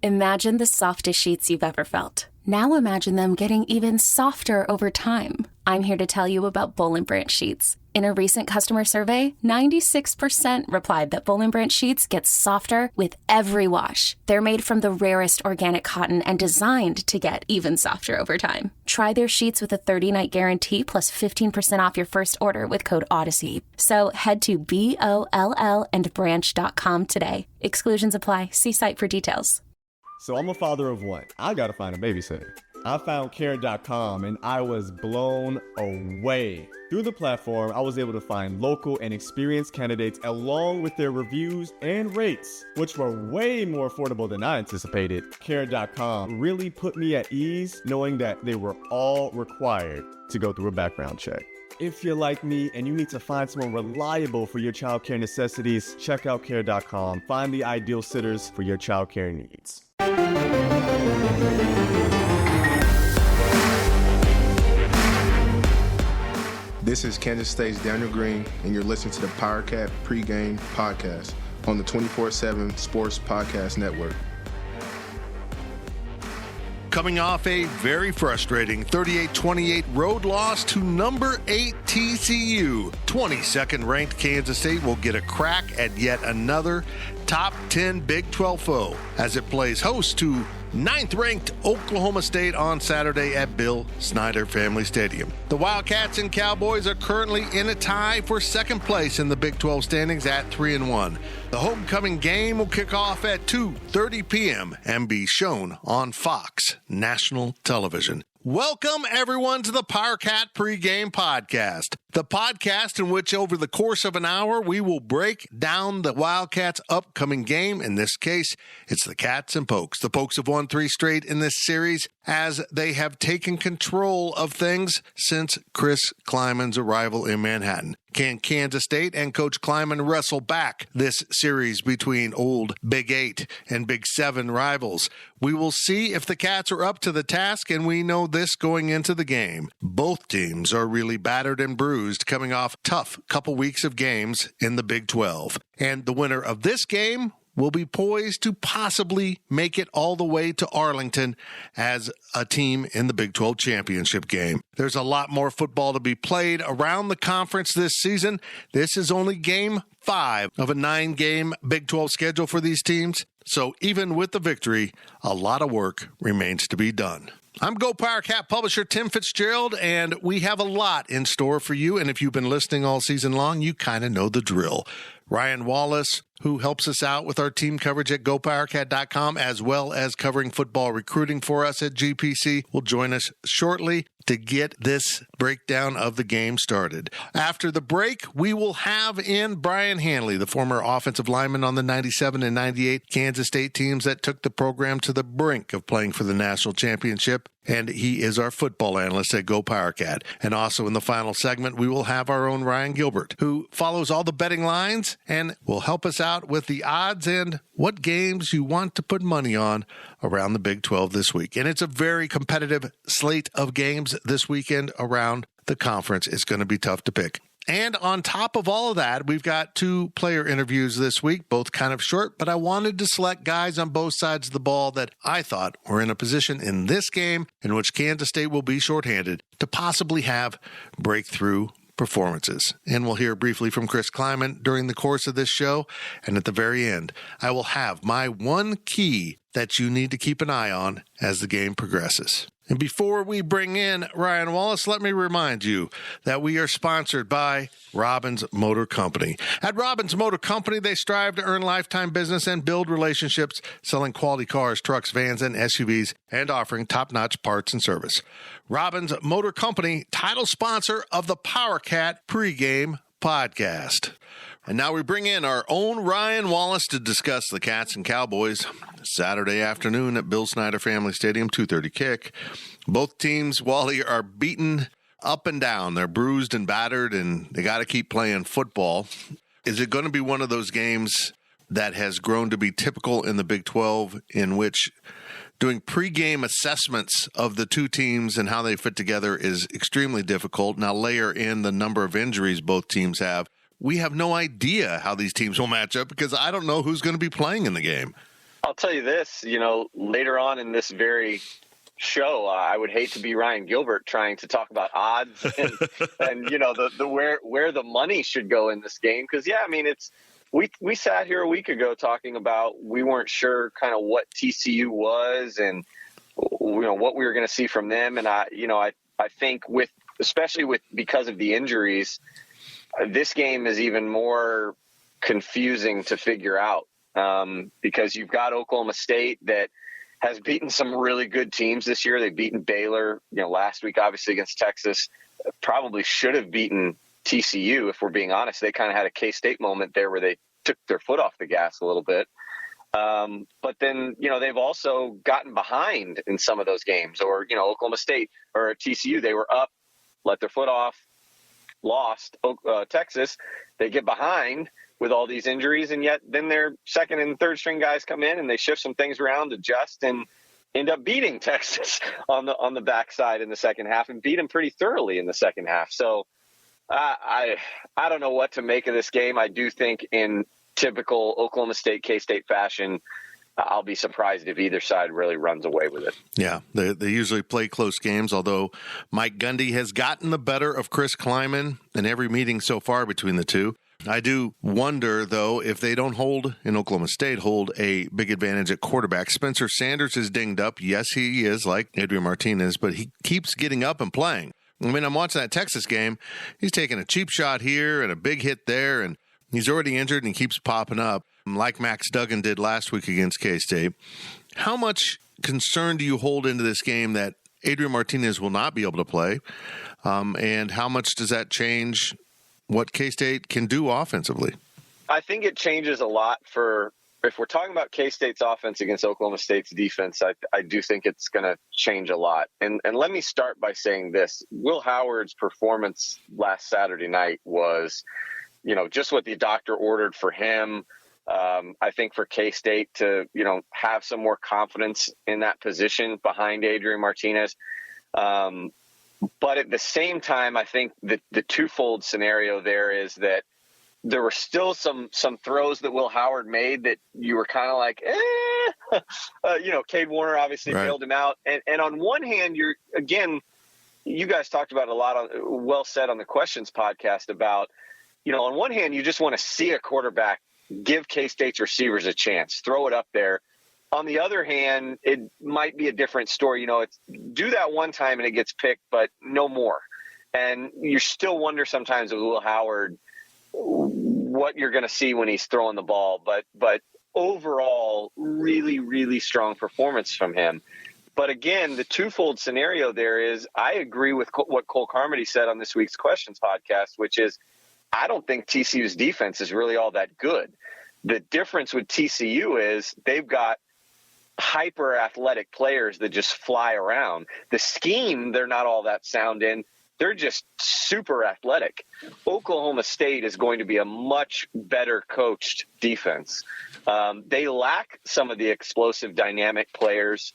Imagine the softest sheets you've ever felt. Now imagine them getting even softer over time. I'm here to tell you about Boll & Branch sheets. In a recent customer survey, 96% replied that Boll & Branch sheets get softer with every wash. They're made from the rarest organic cotton and designed to get even softer over time. Try their sheets with a 30-night guarantee plus 15% off your first order with code Odyssey. So head to BOLLandbranch.com today. Exclusions apply. See site for details. So I'm a father of one. I gotta find a babysitter. I found Care.com and I was blown away. Through the platform, I was able to find local and experienced candidates along with their reviews and rates, which were way more affordable than I anticipated. Care.com really put me at ease knowing that they were all required to go through a background check. If you're like me and you need to find someone reliable for your childcare necessities, check out Care.com. Find the ideal sitters for your childcare needs. This is Kansas State's Daniel Green, and you're listening to the PowerCat Pregame Podcast on the 24/7 Sports Podcast Network. Coming off a very frustrating 38-28 road loss to number 8 TCU, 22nd ranked Kansas State will get a crack at yet another top 10 Big 12 foe as it plays host to 9th-ranked Oklahoma State on Saturday at Bill Snyder Family Stadium. The Wildcats and Cowboys are currently in a tie for second place in the Big 12 standings at 3-1. The homecoming game will kick off at 2:30 p.m. and be shown on Fox National Television. Welcome, everyone, to the PowerCat Pregame Podcast, the podcast in which over the course of an hour, we will break down the Wildcats' upcoming game. In this case, it's the Cats and Pokes. The Pokes have won 3 straight in this series as they have taken control of things since Chris Kleiman's arrival in Manhattan. Can Kansas State and Coach Kleiman wrestle back this series between old Big 8 and Big 7 rivals? We will see if the Cats are up to the task, and we know this going into the game. Both teams are really battered and bruised, coming off tough couple weeks of games in the Big 12. And the winner of this game will be poised to possibly make it all the way to Arlington as a team in the Big 12 championship game. There's a lot more football to be played around the conference this season. This is only game 5 of a 9-game Big 12 schedule for these teams. So even with the victory, a lot of work remains to be done. I'm Go PowerCat publisher Tim Fitzgerald, and we have a lot in store for you. And if you've been listening all season long, you kind of know the drill. Ryan Wallace, who helps us out with our team coverage at GoPowerCat.com, as well as covering football recruiting for us at GPC, will join us shortly to get this breakdown of the game started. After the break, we will have in Brian Hanley, the former offensive lineman on the 97 and 98 Kansas State teams that took the program to the brink of playing for the national championship. And he is our football analyst at Go PowerCat. And also in the final segment, we will have our own Ryan Gilbert, who follows all the betting lines and will help us out with the odds and what games you want to put money on around the Big 12 this week. And it's a very competitive slate of games this weekend around the conference. It's going to be tough to pick. And on top of all of that, we've got 2 player interviews this week, both kind of short, but I wanted to select guys on both sides of the ball that I thought were in a position in this game in which Kansas State will be shorthanded to possibly have breakthrough performances. And we'll hear briefly from Chris Kleiman during the course of this show. And at the very end, I will have my one key that you need to keep an eye on as the game progresses. And before we bring in Ryan Wallace, let me remind you that we are sponsored by Robbins Motor Company. At Robbins Motor Company, they strive to earn lifetime business and build relationships, selling quality cars, trucks, vans, and SUVs, and offering top-notch parts and service. Robbins Motor Company, title sponsor of the PowerCat Pregame Podcast. And now we bring in our own Ryan Wallace to discuss the Cats and Cowboys Saturday afternoon at Bill Snyder Family Stadium, 2:30 kick. Both teams, Wally, are beaten up and down. They're bruised and battered, and they got to keep playing football. Is it going to be one of those games that has grown to be typical in the Big 12 in which doing pregame assessments of the two teams and how they fit together is extremely difficult? Now layer in the number of injuries both teams have. We have no idea how these teams will match up because I don't know who's going to be playing in the game. I'll tell you this, later on in this very show, I would hate to be Ryan Gilbert trying to talk about odds and the where the money should go in this game. Because we sat here a week ago talking about we weren't sure kind of what TCU was and what we were going to see from them. And I think especially because of the injuries, this game is even more confusing to figure out because you've got Oklahoma State that has beaten some really good teams this year. They've beaten Baylor, last week, obviously against Texas. Probably should have beaten TCU, if we're being honest. They kind of had a K-State moment there where they took their foot off the gas a little bit. But then, they've also gotten behind in some of those games, or, Oklahoma State or TCU, they were up, let their foot off, lost. Texas, they get behind with all these injuries, and yet then their second and third string guys come in and they shift some things around, adjust, and end up beating Texas on the backside in the second half and beat them pretty thoroughly in the second half. So I don't know what to make of this game. I do think in typical Oklahoma State, K-State fashion, I'll be surprised if either side really runs away with it. Yeah, they usually play close games, although Mike Gundy has gotten the better of Chris Kleiman in every meeting so far between the two. I do wonder, though, if they don't hold a big advantage at quarterback. Spencer Sanders is dinged up. Yes, he is, like Adrian Martinez, but he keeps getting up and playing. I'm watching that Texas game. He's taking a cheap shot here and a big hit there, and he's already injured and he keeps popping up, like Max Duggan did last week against K-State. How much concern do you hold into this game that Adrian Martinez will not be able to play? And how much does that change what K-State can do offensively? I think it changes a lot if we're talking about K-State's offense against Oklahoma State's defense. I do think it's going to change a lot. And let me start by saying this. Will Howard's performance last Saturday night was, just what the doctor ordered for him. I think for K-State to, have some more confidence in that position behind Adrian Martinez. But at the same time, I think the twofold scenario there is that there were still some throws that Will Howard made that you were kind of like, Cade Warner obviously bailed him out. And on one hand, you guys talked about it a lot well said on the Questions podcast about, on one hand, you just want to see a quarterback give K-State's receivers a chance, throw it up there. On the other hand, it might be a different story. It's do that one time and it gets picked, but no more. And you still wonder sometimes with Will Howard what you're going to see when he's throwing the ball. But overall, really, really strong performance from him. But again, the twofold scenario there is I agree with what Cole Carmody said on this week's Questions podcast, which is I don't think TCU's defense is really all that good. The difference with TCU is they've got hyper athletic players that just fly around. The scheme, they're not all that sound in. They're just super athletic. Oklahoma State is going to be a much better coached defense. They lack some of the explosive dynamic players,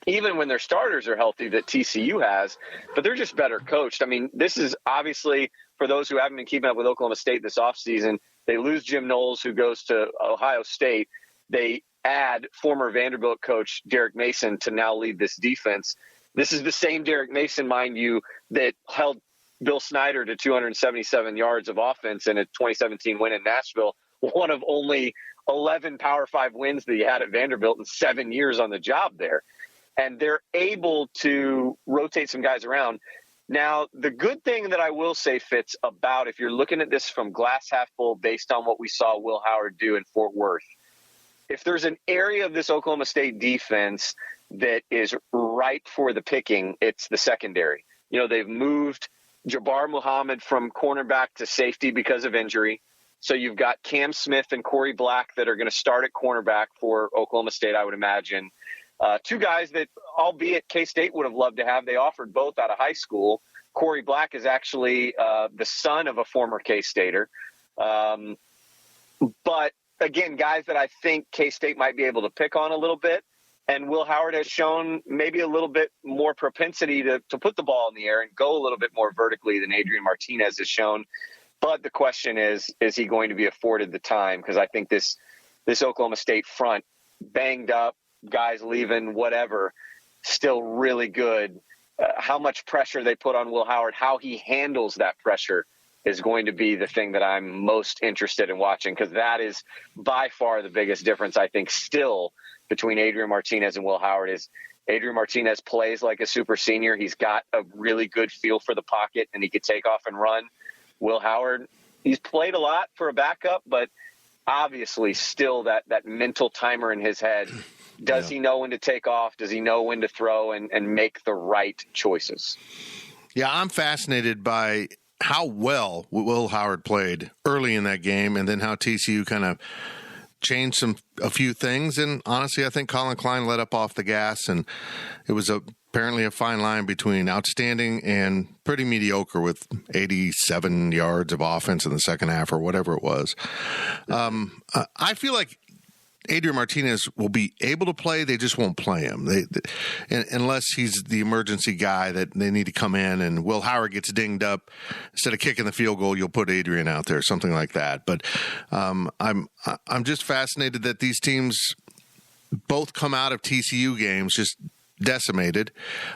even when their starters are healthy, that TCU has, but they're just better coached. This is obviously, for those who haven't been keeping up with Oklahoma State this offseason, they lose Jim Knowles, who goes to Ohio State. They add former Vanderbilt coach Derek Mason to now lead this defense. This is the same Derek Mason, mind you, that held Bill Snyder to 277 yards of offense in a 2017 win in Nashville, one of only 11 Power 5 wins that he had at Vanderbilt in 7 years on the job there. And they're able to rotate some guys around. Now, the good thing that I will say, Fitz, about if you're looking at this from glass half full based on what we saw Will Howard do in Fort Worth, if there's an area of this Oklahoma State defense that is ripe for the picking, it's the secondary. They've moved Jabbar Muhammad from cornerback to safety because of injury. So you've got Cam Smith and Corey Black that are going to start at cornerback for Oklahoma State, I would imagine. Two guys that, albeit K-State would have loved to have, they offered both out of high school. Corey Black is actually the son of a former K-Stater. But again, guys that I think K-State might be able to pick on a little bit. And Will Howard has shown maybe a little bit more propensity to put the ball in the air and go a little bit more vertically than Adrian Martinez has shown. But the question is he going to be afforded the time? Because I think this Oklahoma State front banged up, guys leaving, whatever, still really good. How much pressure they put on Will Howard, how he handles that pressure is going to be the thing that I'm most interested in watching, because that is by far the biggest difference, I think, still between Adrian Martinez and Will Howard. Is Adrian Martinez plays like a super senior. He's got a really good feel for the pocket, and he could take off and run. Will Howard, he's played a lot for a backup, but obviously still that mental timer in his head. Does he know when to take off? Does he know when to throw and make the right choices? Yeah, I'm fascinated by how well Will Howard played early in that game, and then how TCU kind of changed a few things. And honestly, I think Colin Klein let up off the gas, and it was apparently a fine line between outstanding and pretty mediocre, with 87 yards of offense in the second half or whatever it was. I feel like Adrian Martinez will be able to play. They just won't play him unless he's the emergency guy that they need to come in, and Will Howard gets dinged up. Instead of kicking the field goal, you'll put Adrian out there, something like that. But I'm just fascinated that these teams both come out of TCU games just decimated.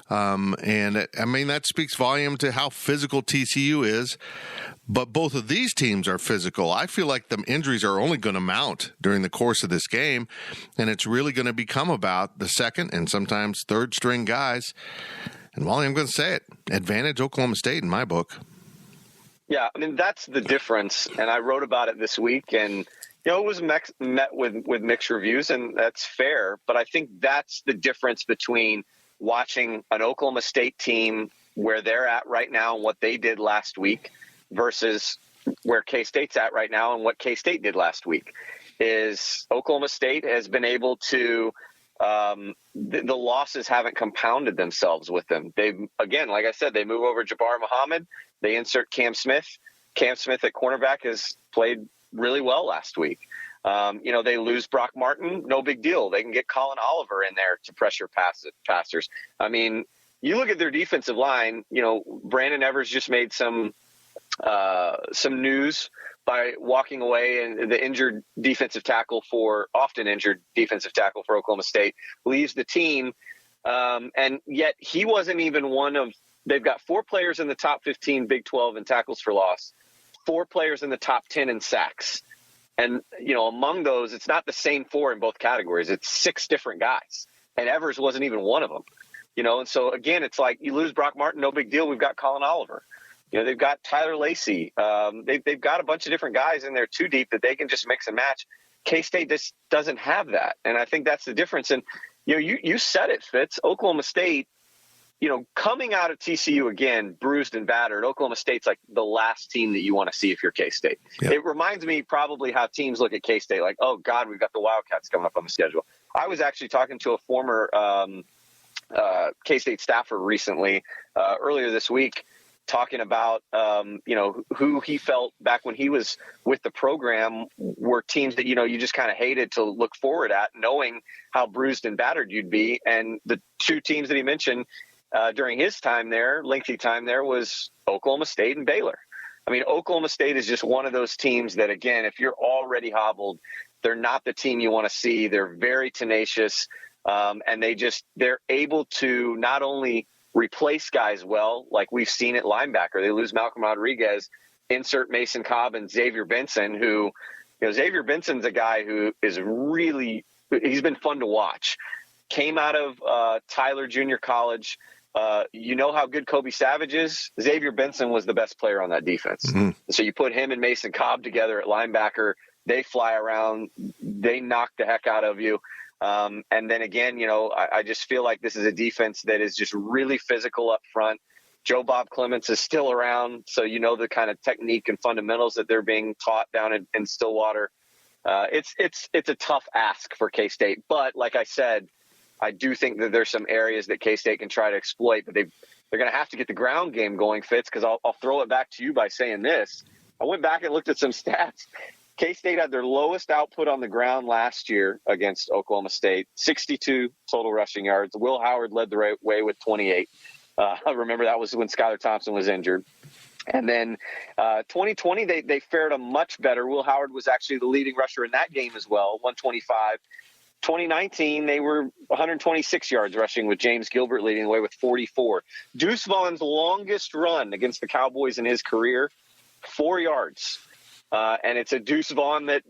And I mean, that speaks volume to how physical TCU is. But both of these teams are physical. I feel like the injuries are only going to mount during the course of this game, and it's really going to become about the second and sometimes third string guys. And Wally, I'm going to say it, advantage Oklahoma State in my book. Yeah, I mean, that's the difference, and I wrote about it this week, and it was met with mixed reviews, and that's fair, but I think that's the difference between watching an Oklahoma State team where they're at right now and what they did last week versus where K-State's at right now and what K-State did last week. Is Oklahoma State has been able to the losses haven't compounded themselves with them. They, again, like I said, they move over Jabbar Muhammad, they insert Cam Smith. Cam Smith at cornerback has played really well last week. They lose Brock Martin, no big deal. They can get Colin Oliver in there to pressure passers. I mean, you look at their defensive line, Brandon Evers just made some news by walking away, and the often injured defensive tackle for Oklahoma State leaves the team. And yet he wasn't even one of, they've got 4 players in the top 15 Big 12 in tackles for loss, 4 players in the top 10 in sacks. And, among those, it's not the same 4 in both categories. It's 6 different guys. And Evers wasn't even one of them. And so, again, it's like you lose Brock Martin, no big deal. We've got Colin Oliver. They've got Tyler Lacey. They've got a bunch of different guys in there too deep that they can just mix and match. K-State just doesn't have that. And I think that's the difference. And, you said it, Fitz. Oklahoma State, coming out of TCU again, bruised and battered, Oklahoma State's like the last team that you want to see if you're K-State. Yep. It reminds me probably how teams look at K-State like, oh, God, we've got the Wildcats coming up on the schedule. I was actually talking to a former K-State staffer recently, earlier this week, talking about, who he felt back when he was with the program were teams that, you just kind of hated to look forward at, knowing how bruised and battered you'd be. And the 2 teams that he mentioned during his time there, lengthy time there, was Oklahoma State and Baylor. I mean, Oklahoma State is just one of those teams that, again, if you're already hobbled, they're not the team you want to see. They're very tenacious, and they're able to not only replace guys well, like we've seen at linebacker. They lose Malcolm Rodriguez, insert Mason Cobb and Xavier Benson, who, Xavier Benson's a guy who is he's been fun to watch. Came out of Tyler Junior College. How good Kobe Savage is? Xavier Benson was the best player on that defense. Mm-hmm. So you put him and Mason Cobb together at linebacker, they fly around, they knock the heck out of you. And then again, I just feel like this is a defense that is just really physical up front. Joe Bob Clements is still around, so the kind of technique and fundamentals that they're being taught down in Stillwater. It's a tough ask for K-State, but like I said, I do think that there's some areas that K-State can try to exploit, but they're going to have to get the ground game going, Fitz, because I'll throw it back to you by saying this. I went back and looked at some stats. K-State had their lowest output on the ground last year against Oklahoma State, 62 total rushing yards. Will Howard led the way with 28. Remember, that was when Skylar Thompson was injured. And then 2020, they fared a much better. Will Howard was actually the leading rusher in that game as well, 125. 2019, they were 126 yards rushing with James Gilbert leading the way with 44. Deuce Vaughn's longest run against the Cowboys in his career, 4 yards. And it's a Deuce Vaughn that,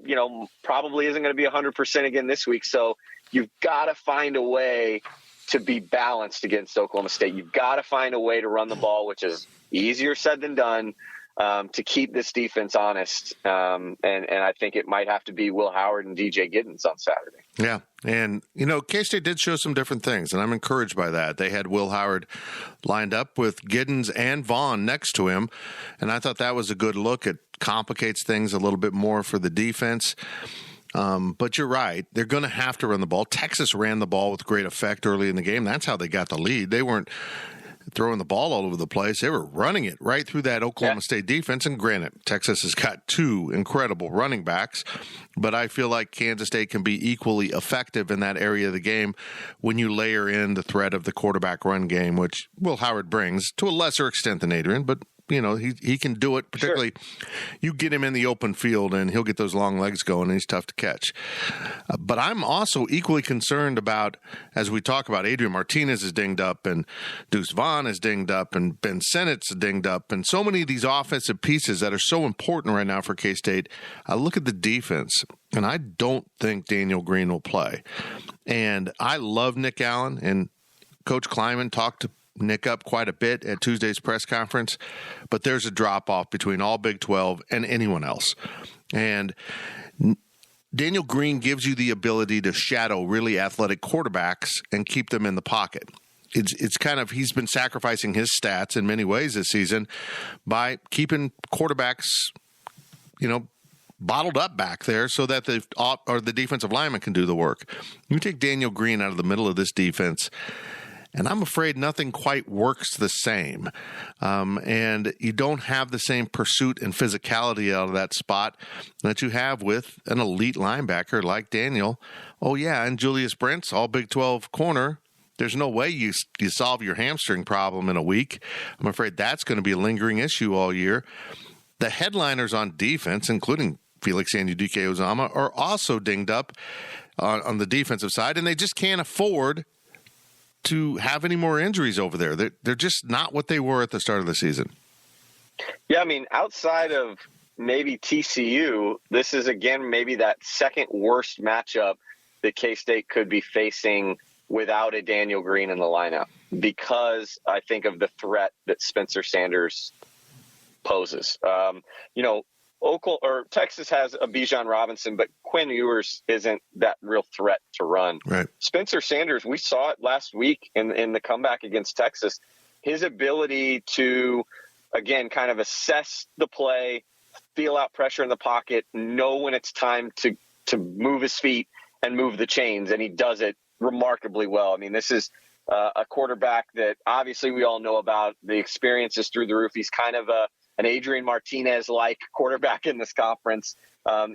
probably isn't going to be 100% again this week. So you've got to find a way to be balanced against Oklahoma State. You've got to find a way to run the ball, which is easier said than done, to keep this defense honest. And I think it might have to be Will Howard and DJ Giddens on Saturday. Yeah. And, K-State did show some different things, and I'm encouraged by that. They had Will Howard lined up with Giddens and Vaughn next to him, and I thought that was a good look. It complicates things a little bit more for the defense. But you're right. They're going to have to run the ball. Texas ran the ball with great effect early in the game. That's how they got the lead. They weren't throwing the ball all over the place. They were running it right through that Oklahoma State defense. And granted, Texas has got 2 incredible running backs, but I feel like Kansas State can be equally effective in that area of the game when you layer in the threat of the quarterback run game, which Will Howard brings to a lesser extent than Adrian, but he can do it. Particularly, you get him in the open field, and he'll get those long legs going, and he's tough to catch. But I'm also equally concerned about, as we talk about, Adrian Martinez is dinged up, and Deuce Vaughn is dinged up, and Ben Sennett's dinged up, and so many of these offensive pieces that are so important right now for K-State. I look at the defense, and I don't think Daniel Green will play. And I love Nick Allen, and Coach Kleiman talked to Nick up quite a bit at Tuesday's press conference, but there's a drop-off between all Big 12 and anyone else. And Daniel Green gives you the ability to shadow really athletic quarterbacks and keep them in the pocket. It's kind of, he's been sacrificing his stats in many ways this season by keeping quarterbacks, bottled up back there so that the defensive lineman can do the work. You take Daniel Green out of the middle of this defense, and I'm afraid nothing quite works the same. And you don't have the same pursuit and physicality out of that spot that you have with an elite linebacker like Daniel. Oh, yeah, and Julius Brent's all Big 12 corner. There's no way you solve your hamstring problem in a week. I'm afraid that's going to be a lingering issue all year. The headliners on defense, including Felix Anudike-Uzomah, are also dinged up on the defensive side, and they just can't afford to have any more injuries over there. They're just not what they were at the start of the season. Yeah, outside of maybe TCU, this is, again, maybe that second worst matchup that K-State could be facing without a Daniel Green in the lineup, because I think of the threat that Spencer Sanders poses. Texas has a Bijan Robinson, but Quinn Ewers isn't that real threat to run. Right. Spencer Sanders, we saw it last week in the comeback against Texas. His ability to, again, kind of assess the play, feel out pressure in the pocket, know when it's time to move his feet and move the chains, and he does it remarkably well. This is a quarterback that obviously we all know about. The experience is through the roof. He's kind of an Adrian Martinez-like quarterback in this conference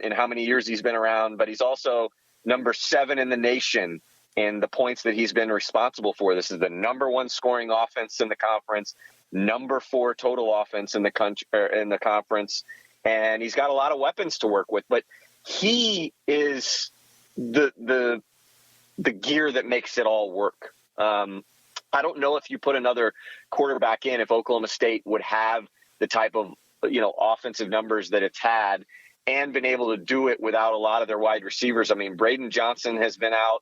in how many years he's been around, but he's also number 7 in the nation in the points that he's been responsible for. This is the number 1 scoring offense in the conference, number 4 total offense in the conference, and he's got a lot of weapons to work with. But he is the gear that makes it all work. I don't know if you put another quarterback in, if Oklahoma State would have the type of offensive numbers that it's had and been able to do it without a lot of their wide receivers. Braden Johnson has been out,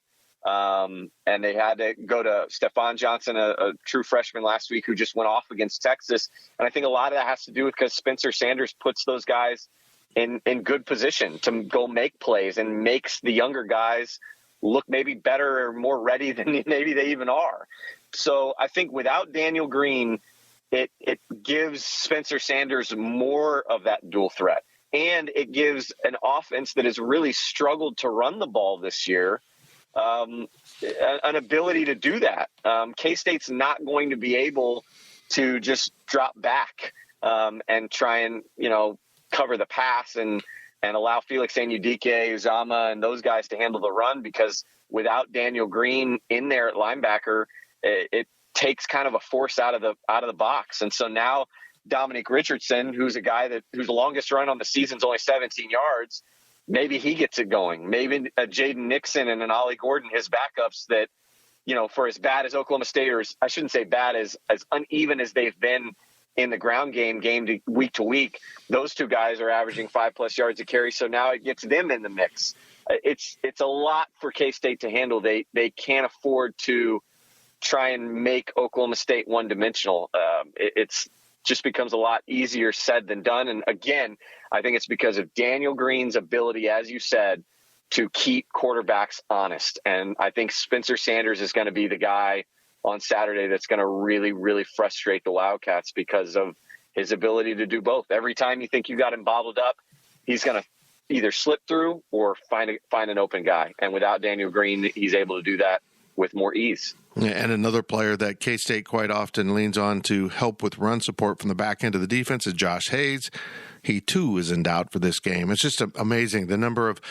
and they had to go to Stephon Johnson, a true freshman last week who just went off against Texas. And I think a lot of that has to do with because Spencer Sanders puts those guys in good position to go make plays and makes the younger guys look maybe better or more ready than maybe they even are. So I think without Daniel Green, it gives Spencer Sanders more of that dual threat. And it gives an offense that has really struggled to run the ball this year an ability to do that. K-State's not going to be able to just drop back and try and, cover the pass and allow Felix Anudike-Uzomah and those guys to handle the run, because without Daniel Green in there at linebacker, it takes kind of a force out of the box. And so now Dominic Richardson, who's a guy whose longest run on the season is only 17 yards, maybe he gets it going. Maybe a Jaden Nixon and an Ollie Gordon, his backups that, for as bad as Oklahoma State, or I shouldn't say bad, as uneven as they've been in the ground game to week, those two guys are averaging 5+ yards a carry. So now it gets them in the mix. It's a lot for K-State to handle. They can't afford to try and make Oklahoma State one-dimensional. It's just becomes a lot easier said than done. And again, I think it's because of Daniel Green's ability, as you said, to keep quarterbacks honest. And I think Spencer Sanders is going to be the guy on Saturday that's going to really, really frustrate the Wildcats because of his ability to do both. Every time you think you got him bottled up, he's going to either slip through or find an open guy. And without Daniel Green, he's able to do that with more ease. And another player that K-State quite often leans on to help with run support from the back end of the defense is Josh Hayes. He, too, is in doubt for this game. It's just amazing the number of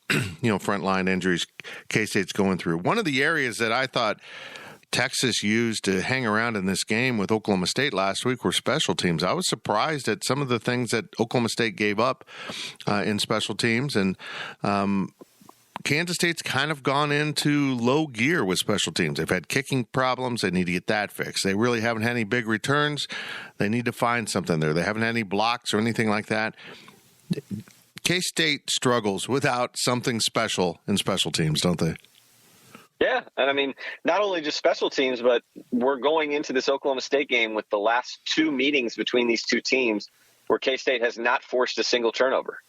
frontline injuries K-State's going through. One of the areas that I thought Texas used to hang around in this game with Oklahoma State last week were special teams. I was surprised at some of the things that Oklahoma State gave up in special teams, and Kansas State's kind of gone into low gear with special teams. They've had kicking problems. They need to get that fixed. They really haven't had any big returns. They need to find something there. They haven't had any blocks or anything like that. K-State struggles without something special in special teams, don't they? Yeah, and I mean, not only just special teams, but we're going into this Oklahoma State game with the last two meetings between these two teams where K-State has not forced a single turnover.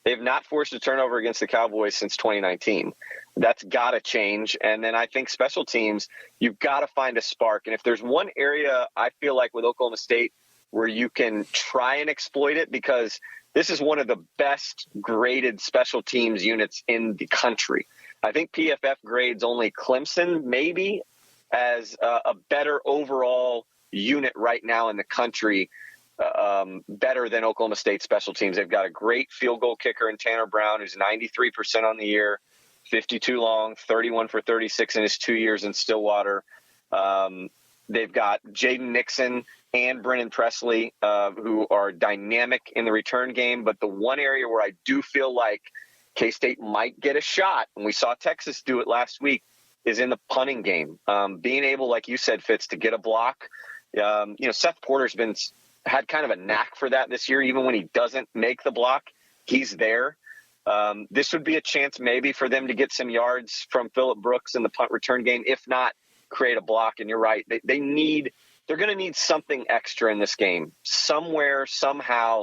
They've not forced a turnover against the Cowboys since 2019. That's got to change. And then I think special teams, you've got to find a spark. And if there's one area I feel like with Oklahoma State where you can try and exploit it, because this is one of the best graded special teams units in the country. I think PFF grades only Clemson maybe as a better overall unit right now in the country, better than Oklahoma State special teams. They've got a great field goal kicker in Tanner Brown, who's 93% on the year, 52 long, 31 for 36 in his 2 years in Stillwater. They've got Jaden Nixon and Brennan Presley, who are dynamic in the return game. But the one area where I do feel like K-State might get a shot, and we saw Texas do it last week, is in the punting game. Being able, like you said, Fitz, to get a block. Seth Porter's had kind of a knack for that this year. Even when he doesn't make the block, he's there. This would be a chance maybe for them to get some yards from Phillip Brooks in the punt return game, if not create a block. And you're right. They're going to need something extra in this game somewhere, somehow,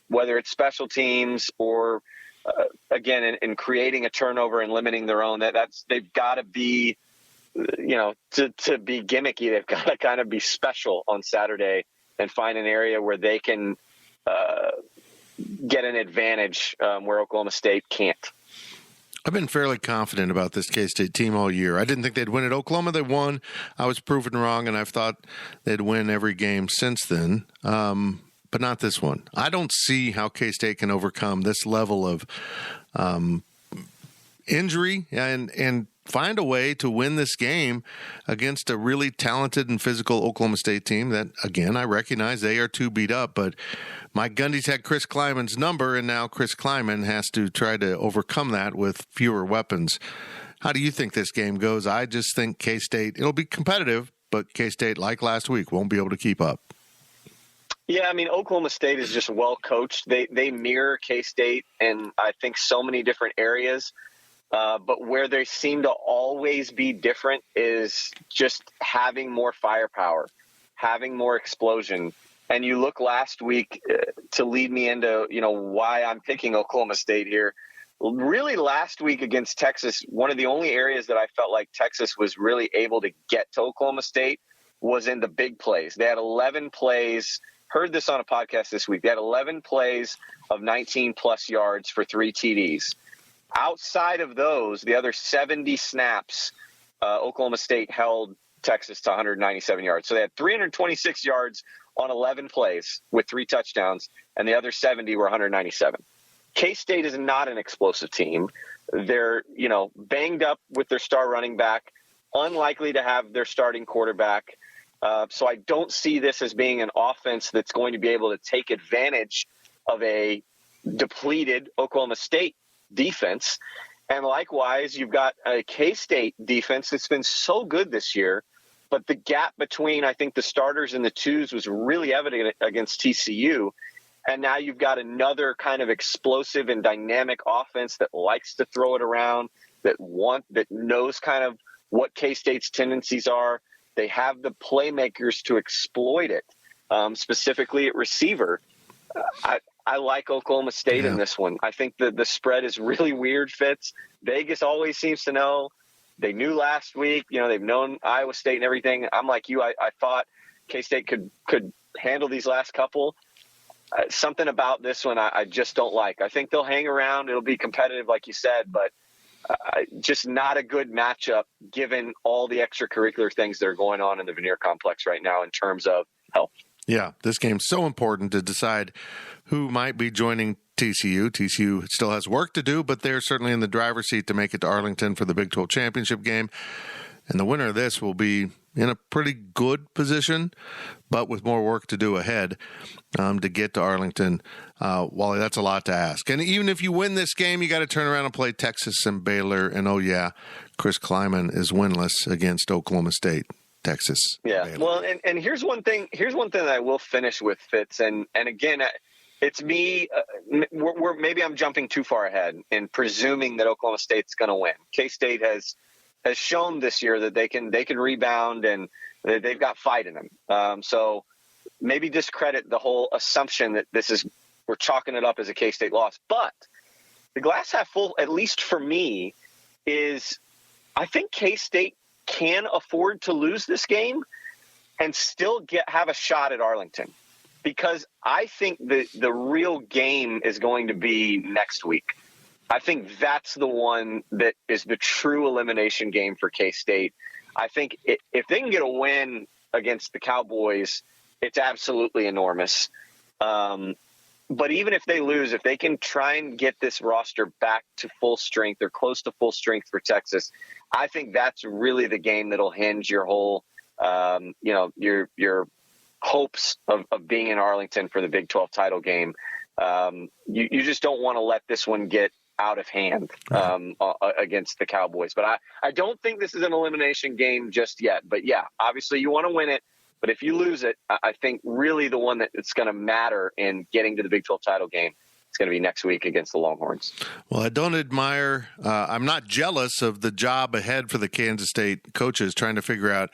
whether it's special teams or again, in creating a turnover and limiting their own, they've got to be, to be gimmicky, they've got to kind of be special on Saturday and find an area where they can get an advantage where Oklahoma State can't. I've been fairly confident about this K-State team all year. I didn't think they'd win at Oklahoma. They won. I was proven wrong, and I've thought they'd win every game since then. But not this one. I don't see how K-State can overcome this level of injury and find a way to win this game against a really talented and physical Oklahoma State team that, again, I recognize they are too beat up. But Mike Gundy's had Chris Kleiman's number, and now Chris Kleiman has to try to overcome that with fewer weapons. How do you think this game goes? I just think K-State, it'll be competitive, but K-State, like last week, won't be able to keep up. Yeah, I mean, Oklahoma State is just well coached. They mirror K-State in, I think, so many different areas. But where they seem to always be different is just having more firepower, having more explosion. And you look last week to lead me into, why I'm picking Oklahoma State here. Really last week against Texas, one of the only areas that I felt like Texas was really able to get to Oklahoma State was in the big plays. They had 11 plays. Heard this on a podcast this week. They had 11 plays of 19-plus yards for 3 TDs. Outside of those, the other 70 snaps, Oklahoma State held Texas to 197 yards. So they had 326 yards on 11 plays with 3 touchdowns, and the other 70 were 197. K-State is not an explosive team. They're, banged up with their star running back, unlikely to have their starting quarterback. So I don't see this as being an offense that's going to be able to take advantage of a depleted Oklahoma State defense. And likewise, you've got a K-State defense that's been so good this year, but the gap between, I think, the starters and the twos was really evident against TCU. And now you've got another kind of explosive and dynamic offense that likes to throw it around, that knows kind of what K-State's tendencies are. They have the playmakers to exploit it, specifically at receiver. I like Oklahoma State in this one. I think the spread is really weird, Fitz. Vegas always seems to know. They knew last week. They've known Iowa State and everything. I'm like you. I thought K-State could handle these last couple. Something about this one I just don't like. I think they'll hang around. It'll be competitive, like you said, but just not a good matchup given all the extracurricular things that are going on in the Veneer Complex right now in terms of health. Yeah, this game's so important to decide who might be joining TCU. TCU still has work to do, but they're certainly in the driver's seat to make it to Arlington for the Big 12 championship game. And the winner of this will be in a pretty good position, but with more work to do ahead to get to Arlington. Wally, that's a lot to ask. And even if you win this game, you got to turn around and play Texas and Baylor. And, oh, yeah, Chris Kleiman is winless against Oklahoma State. Texas. Yeah. Baylor. Well, and here's one thing that I will finish with, Fitz. And again, it's me. Maybe I'm jumping too far ahead in presuming that Oklahoma State's going to win. K-State has shown this year that they can rebound and they've got fight in them. So maybe discredit the whole assumption that we're chalking it up as a K-State loss. But the glass half full, at least for me, is I think K-State can afford to lose this game and still have a shot at Arlington, because I think the real game is going to be next week. I think that's the one that is the true elimination game for K-State. I think if they can get a win against the Cowboys, it's absolutely enormous. But even if they lose, if they can try and get this roster back to full strength or close to full strength for Texas, I think that's really the game that'll hinge your whole, your hopes of being in Arlington for the Big 12 title game. You just don't want to let this one get out of hand against the Cowboys. But I don't think this is an elimination game just yet. But, yeah, obviously you want to win it. But if you lose it, I think really the one that's going to matter in getting to the Big 12 title game is going to be next week against the Longhorns. Well, I don't admire I'm not jealous of the job ahead for the Kansas State coaches trying to figure out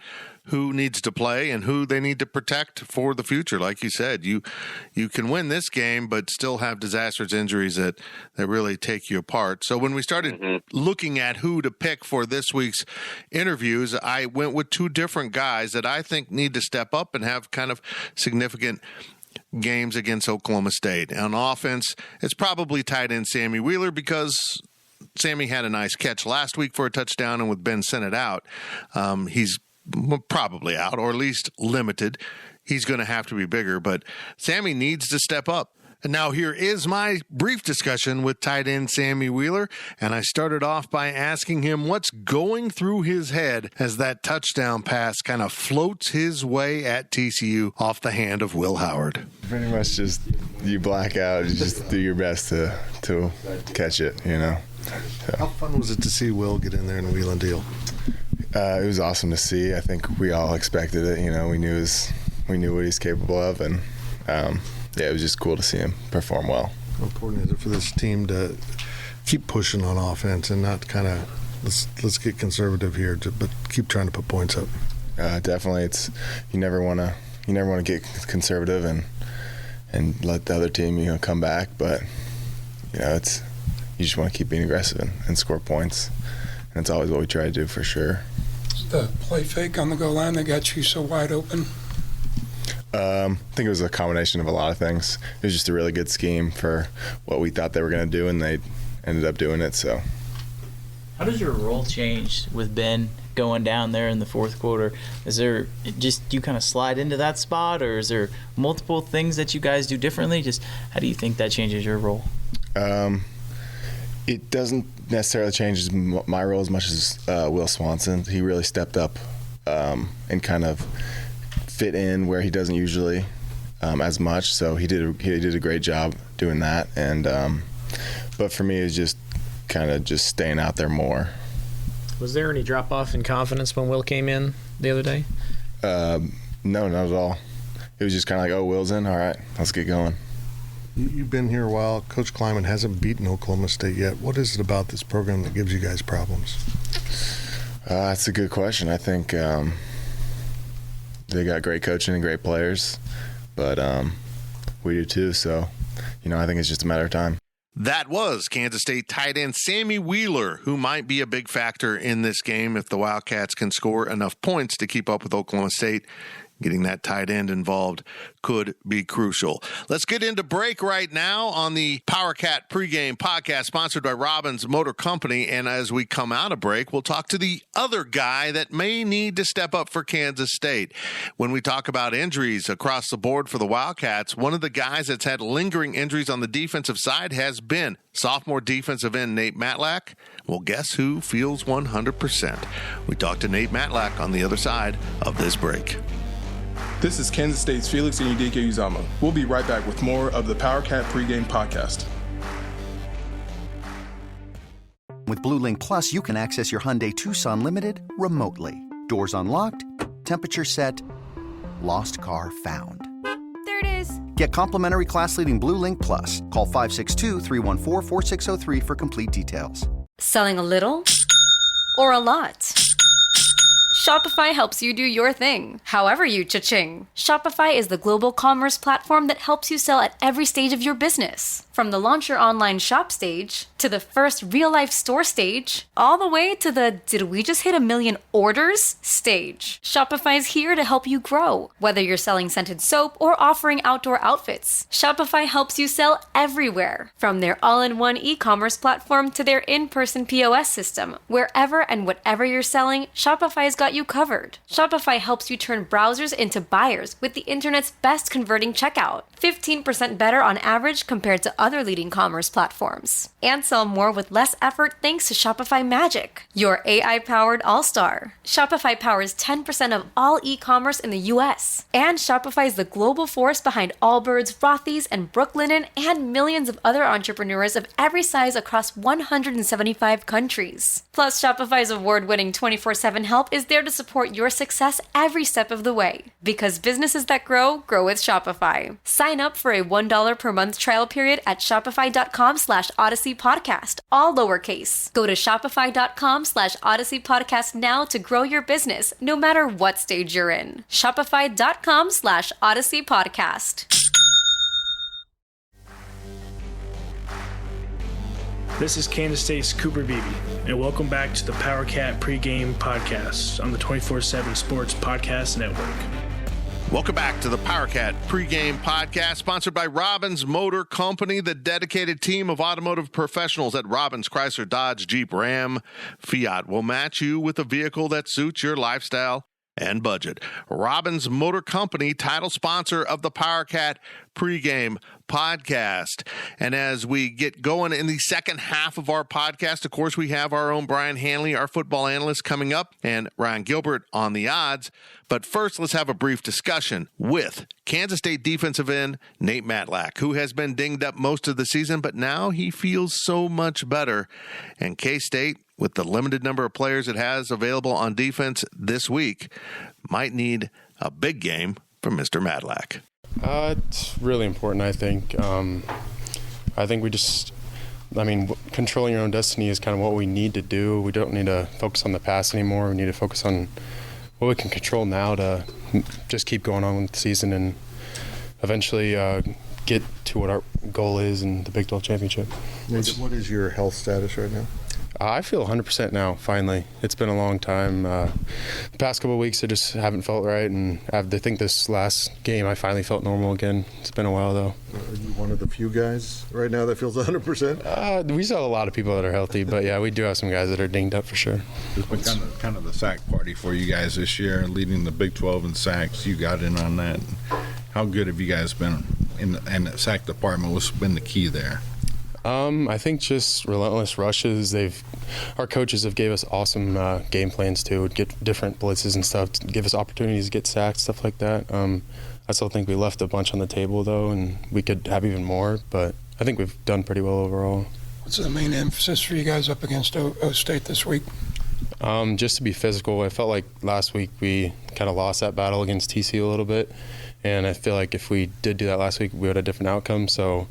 who needs to play and who they need to protect for the future. Like you said, you can win this game, but still have disastrous injuries that really take you apart. So when we started looking at who to pick for this week's interviews, I went with two different guys that I think need to step up and have kind of significant games against Oklahoma State. On offense, it's probably tight end Sammy Wheeler, because Sammy had a nice catch last week for a touchdown, and with Ben Sinnott out, he's probably out, or at least limited. He's going to have to be bigger, but Sammy needs to step up. And now here is my brief discussion with tight end Sammy Wheeler, and I started off by asking him what's going through his head as that touchdown pass kind of floats his way at TCU off the hand of Will Howard. Pretty much just you black out, you just do your best to catch it, So. How fun was it to see Will get in there and wheel and deal? It was awesome to see. I think we all expected it. We knew what he's capable of, and it was just cool to see him perform well. How important is it for this team to keep pushing on offense and not kind of let's get conservative here, but keep trying to put points up? Definitely, you never want to get conservative and let the other team come back, but you just want to keep being aggressive and score points, and it's always what we try to do for sure. The play fake on the goal line that got you so wide open? I think it was a combination of a lot of things. It was just a really good scheme for what we thought they were going to do, and they ended up doing it. So, how does your role change with Ben going down there in the fourth quarter? Is there just you kind of slide into that spot, or is there multiple things that you guys do differently? Just how do you think that changes your role? It doesn't necessarily change my role as much as Will Swanson. He really stepped up and kind of fit in where he doesn't usually as much. So he did a great job doing that. And but for me, it's just kind of just staying out there more. Was there any drop-off in confidence when Will came in the other day? No, not at all. It was just kind of like, oh, Will's in? All right, let's get going. You've been here a while. Coach Kleiman hasn't beaten Oklahoma State yet. What is it about this program that gives you guys problems? That's a good question. I think they got great coaching and great players, but we do too. So, I think it's just a matter of time. That was Kansas State tight end Sammy Wheeler, who might be a big factor in this game if the Wildcats can score enough points to keep up with Oklahoma State. Getting that tight end involved could be crucial. Let's get into break right now on the PowerCat pregame podcast sponsored by Robbins Motor Company. And as we come out of break, we'll talk to the other guy that may need to step up for Kansas State. When we talk about injuries across the board for the Wildcats, one of the guys that's had lingering injuries on the defensive side has been sophomore defensive end Nate Matlack. Well, guess who feels 100%? We talk to Nate Matlack on the other side of this break. This is Kansas State's Felix Enudike Uzama. We'll be right back with more of the PowerCat pregame podcast. With Blue Link Plus, you can access your Hyundai Tucson Limited remotely. Doors unlocked, temperature set, lost car found. There it is. Get complimentary class-leading Blue Link Plus. Call 562-314-4603 for complete details. Selling a little or a lot? Shopify helps you do your thing, however you cha-ching. Shopify is the global commerce platform that helps you sell at every stage of your business. From the launch your online shop stage, to the first real-life store stage, all the way to the did we just hit 1 million orders stage. Shopify's here to help you grow. Whether you're selling scented soap or offering outdoor outfits, Shopify helps you sell everywhere. From their all-in-one e-commerce platform to their in-person POS system. Wherever and whatever you're selling, Shopify's got you covered. Shopify helps you turn browsers into buyers with the internet's best converting checkout. 15% better on average compared to other leading commerce platforms. And sell more with less effort thanks to Shopify Magic, your AI-powered all-star. Shopify powers 10% of all e-commerce in the US. And Shopify is the global force behind Allbirds, Rothy's, and Brooklinen, and millions of other entrepreneurs of every size across 175 countries. Plus, Shopify's award-winning 24/7 help is there to support your success every step of the way. Because businesses that grow, grow with Shopify. Sign up for a $1 per month trial period at shopify.com/Odyssey Podcast, all lowercase. Go to shopify.com/Odyssey Podcast now to grow your business, no matter what stage you're in. Shopify.com/Odyssey Podcast. This is Kansas State's Cooper Beebe, and welcome back to the PowerCat pregame podcast on the 24/7 Sports Podcast Network. Welcome back to the PowerCat pregame podcast sponsored by Robbins Motor Company, the dedicated team of automotive professionals at Robbins, Chrysler, Dodge, Jeep, Ram, Fiat will match you with a vehicle that suits your lifestyle and budget. Robbins Motor Company, title sponsor of the PowerCat pregame podcast. And as we get going in the second half of our podcast, of course, we have our own Brian Hanley, our football analyst, coming up, and Ryan Gilbert on the odds. But first, let's have a brief discussion with Kansas State defensive end Nate Matlack, who has been dinged up most of the season, but now he feels so much better. And K-State, with the limited number of players it has available on defense this week, might need a big game from Mr. Matlack. It's really important, I think. I think controlling your own destiny is kind of what we need to do. We don't need to focus on the past anymore. We need to focus on what we can control now to just keep going on with the season and eventually get to what our goal is in the Big 12 championship. What is your health status right now? I feel 100% now, finally. It's been a long time. The past couple of weeks I just haven't felt right, and I think this last game I finally felt normal again. It's been a while, though. Are you one of the few guys right now that feels 100%? We saw a lot of people that are healthy, but yeah, we do have some guys that are dinged up for sure. It's been kind of the sack party for you guys this year, leading the Big 12 in sacks. You got in on that. How good have you guys been in the sack department? What's been the key there? I think just relentless rushes. Our coaches have gave us awesome game plans too. Get different blitzes and stuff, to give us opportunities to get sacked, stuff like that. I still think we left a bunch on the table though, and we could have even more. But I think we've done pretty well overall. What's the main emphasis for you guys up against O State this week? Just to be physical. I felt like last week we kind of lost that battle against TCU a little bit, and I feel like if we did do that last week, we would have a different outcome. So,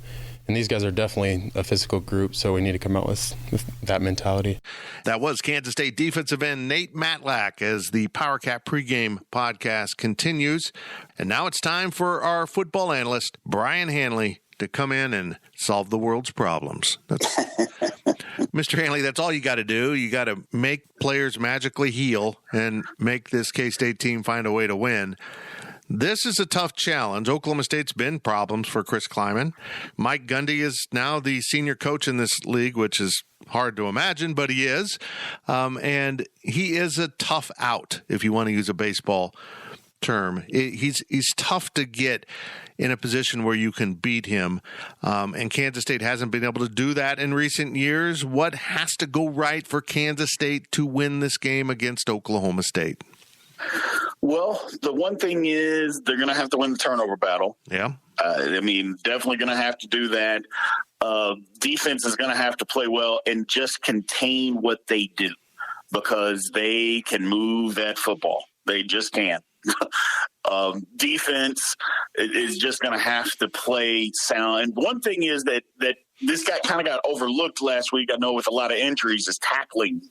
and these guys are definitely a physical group, so we need to come out with that mentality. That was Kansas State defensive end Nate Matlack as the PowerCat pregame podcast continues. And now it's time for our football analyst, Brian Hanley, to come in and solve the world's problems. Mr. Hanley, that's all you got to do. You got to make players magically heal and make this K-State team find a way to win. This is a tough challenge. Oklahoma State's been problems for Chris Kleiman. Mike Gundy is now the senior coach in this league, which is hard to imagine, but he is. And he is a tough out, if you want to use a baseball term. He's tough to get in a position where you can beat him. And Kansas State hasn't been able to do that in recent years. What has to go right for Kansas State to win this game against Oklahoma State? Well, the one thing is they're going to have to win the turnover battle. Yeah. Definitely going to have to do that. Defense is going to have to play well and just contain what they do because they can move that football. They just can. Defense is just going to have to play sound. And one thing is that this kind of got overlooked last week, I know, with a lot of injuries, is tackling.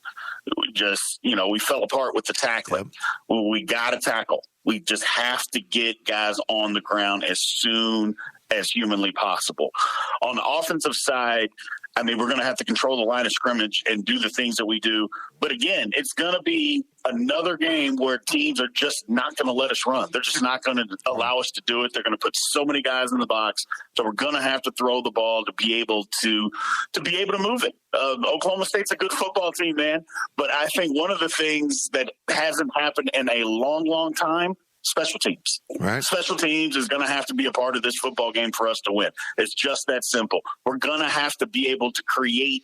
We fell apart with the tackling. Yep. We got to tackle. We just have to get guys on the ground as soon as humanly possible. On the offensive side, we're going to have to control the line of scrimmage and do the things that we do. But again, it's going to be another game where teams are just not going to let us run. They're just not going to allow us to do it. They're going to put so many guys in the box. So we're going to have to throw the ball to be able to move it. Oklahoma State's a good football team, man. But I think one of the things that hasn't happened in a long, long time, special teams. Right. Special teams is going to have to be a part of this football game for us to win. It's just that simple. We're going to have to be able to create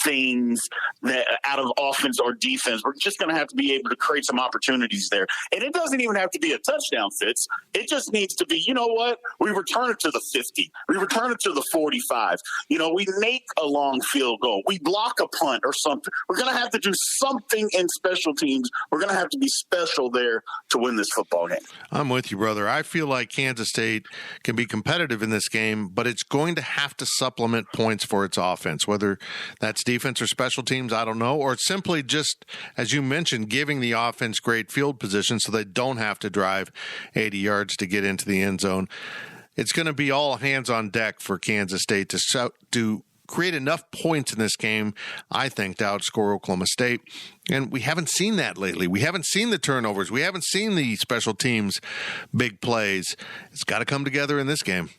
things that out of offense or defense. We're just going to have to be able to create some opportunities there. And it doesn't even have to be a touchdown, Fitz. It just needs to be, you know what? We return it to the 50. We return it to the 45. We make a long field goal. We block a punt or something. We're going to have to do something in special teams. We're going to have to be special there to win this football game. I'm with you, brother. I feel like Kansas State can be competitive in this game, but it's going to have to supplement points for its offense, whether that's defense or special teams, I don't know, or simply just, as you mentioned, giving the offense great field position so they don't have to drive 80 yards to get into the end zone. It's going to be all hands on deck for Kansas State to create enough points in this game, I think, to outscore Oklahoma State. And we haven't seen that lately. We haven't seen the turnovers. We haven't seen the special teams big plays. It's got to come together in this game.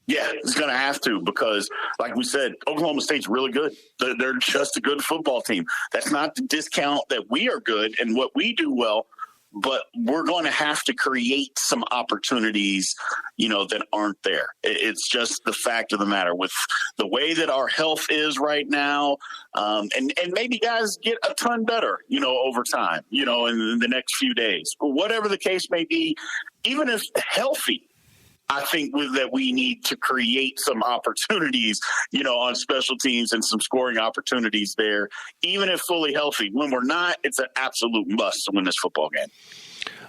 Yeah, it's going to have to because, like we said, Oklahoma State's really good. They're just a good football team. That's not to discount that we are good and what we do well, but we're going to have to create some opportunities, that aren't there. It's just the fact of the matter with the way that our health is right now. And maybe guys get a ton better, over time, in the next few days, whatever the case may be, even if healthy. I think that we need to create some opportunities, on special teams and some scoring opportunities there, even if fully healthy. When we're not, it's an absolute must to win this football game.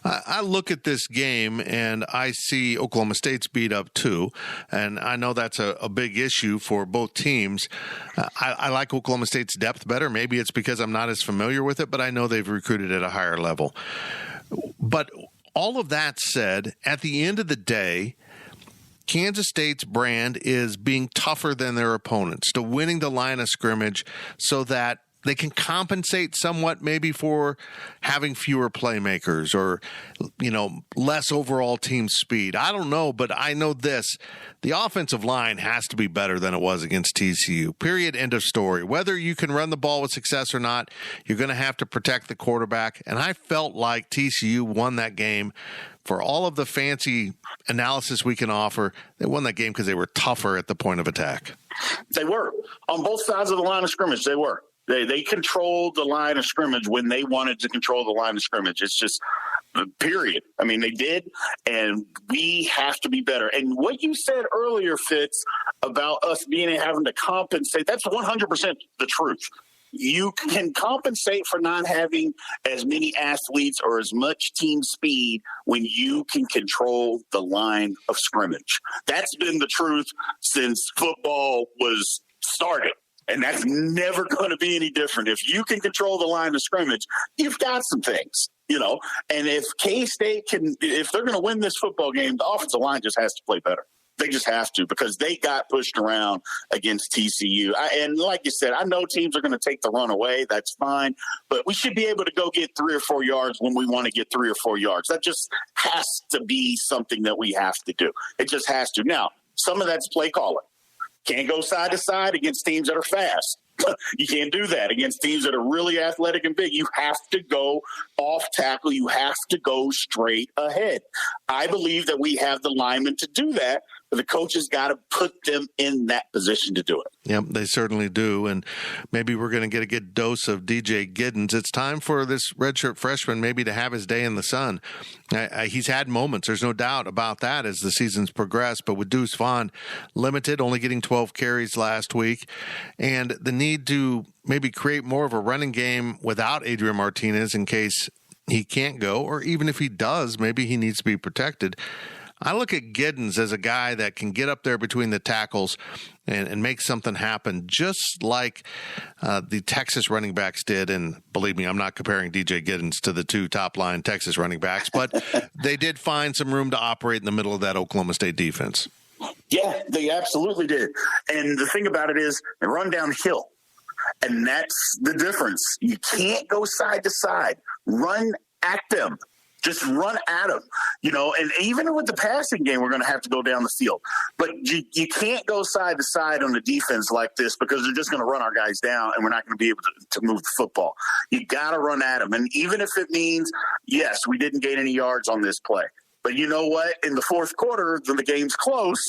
I look at this game and I see Oklahoma State's beat up too, and I know that's a big issue for both teams. I like Oklahoma State's depth better. Maybe it's because I'm not as familiar with it, but I know they've recruited at a higher level. But all of that said, at the end of the day, Kansas State's brand is being tougher than their opponents, to winning the line of scrimmage so that they can compensate somewhat maybe for having fewer playmakers or, less overall team speed. I don't know, but I know this. The offensive line has to be better than it was against TCU. Period. End of story. Whether you can run the ball with success or not, you're going to have to protect the quarterback. And I felt like TCU won that game. For all of the fancy analysis we can offer, they won that game because they were tougher at the point of attack. They were. On both sides of the line of scrimmage, they were. They controlled the line of scrimmage when they wanted to control the line of scrimmage. It's just, period. They did, and we have to be better. And what you said earlier, Fitz, about us having to compensate. That's 100% the truth. You can compensate for not having as many athletes or as much team speed when you can control the line of scrimmage. That's been the truth since football was started. And that's never going to be any different. If you can control the line of scrimmage, you've got some things, And if K-State if they're going to win this football game, the offensive line just has to play better. They just have to, because they got pushed around against TCU. And like you said, I know teams are going to take the run away. That's fine. But we should be able to go get 3 or 4 yards when we want to get 3 or 4 yards. That just has to be something that we have to do. It just has to. Now, some of that's play calling. Can't go side to side against teams that are fast. You can't do that against teams that are really athletic and big. You have to go off tackle. You have to go straight ahead. I believe that we have the linemen to do that, but the coaches got to put them in that position to do it. Yep, they certainly do. And maybe we're going to get a good dose of DJ Giddens. It's time for this redshirt freshman maybe to have his day in the sun. He's had moments. There's no doubt about that as the season's progressed. But with Deuce Vaughn limited, only getting 12 carries last week, and the need to maybe create more of a running game without Adrian Martinez in case he can't go, or even if he does, maybe he needs to be protected. I look at Giddens as a guy that can get up there between the tackles and make something happen, just like the Texas running backs did. And believe me, I'm not comparing DJ Giddens to the 2 top-line Texas running backs, but they did find some room to operate in the middle of that Oklahoma State defense. Yeah, they absolutely did. And the thing about it is they run downhill. And that's the difference. You can't go side to side. Run at them. Just run at them. And even with the passing game, we're going to have to go down the field. But you can't go side to side on the defense like this, because they're just going to run our guys down and we're not going to be able to move the football. You got to run at them. And even if it means, yes, we didn't gain any yards on this play. But you know what? In the fourth quarter, when the game's close,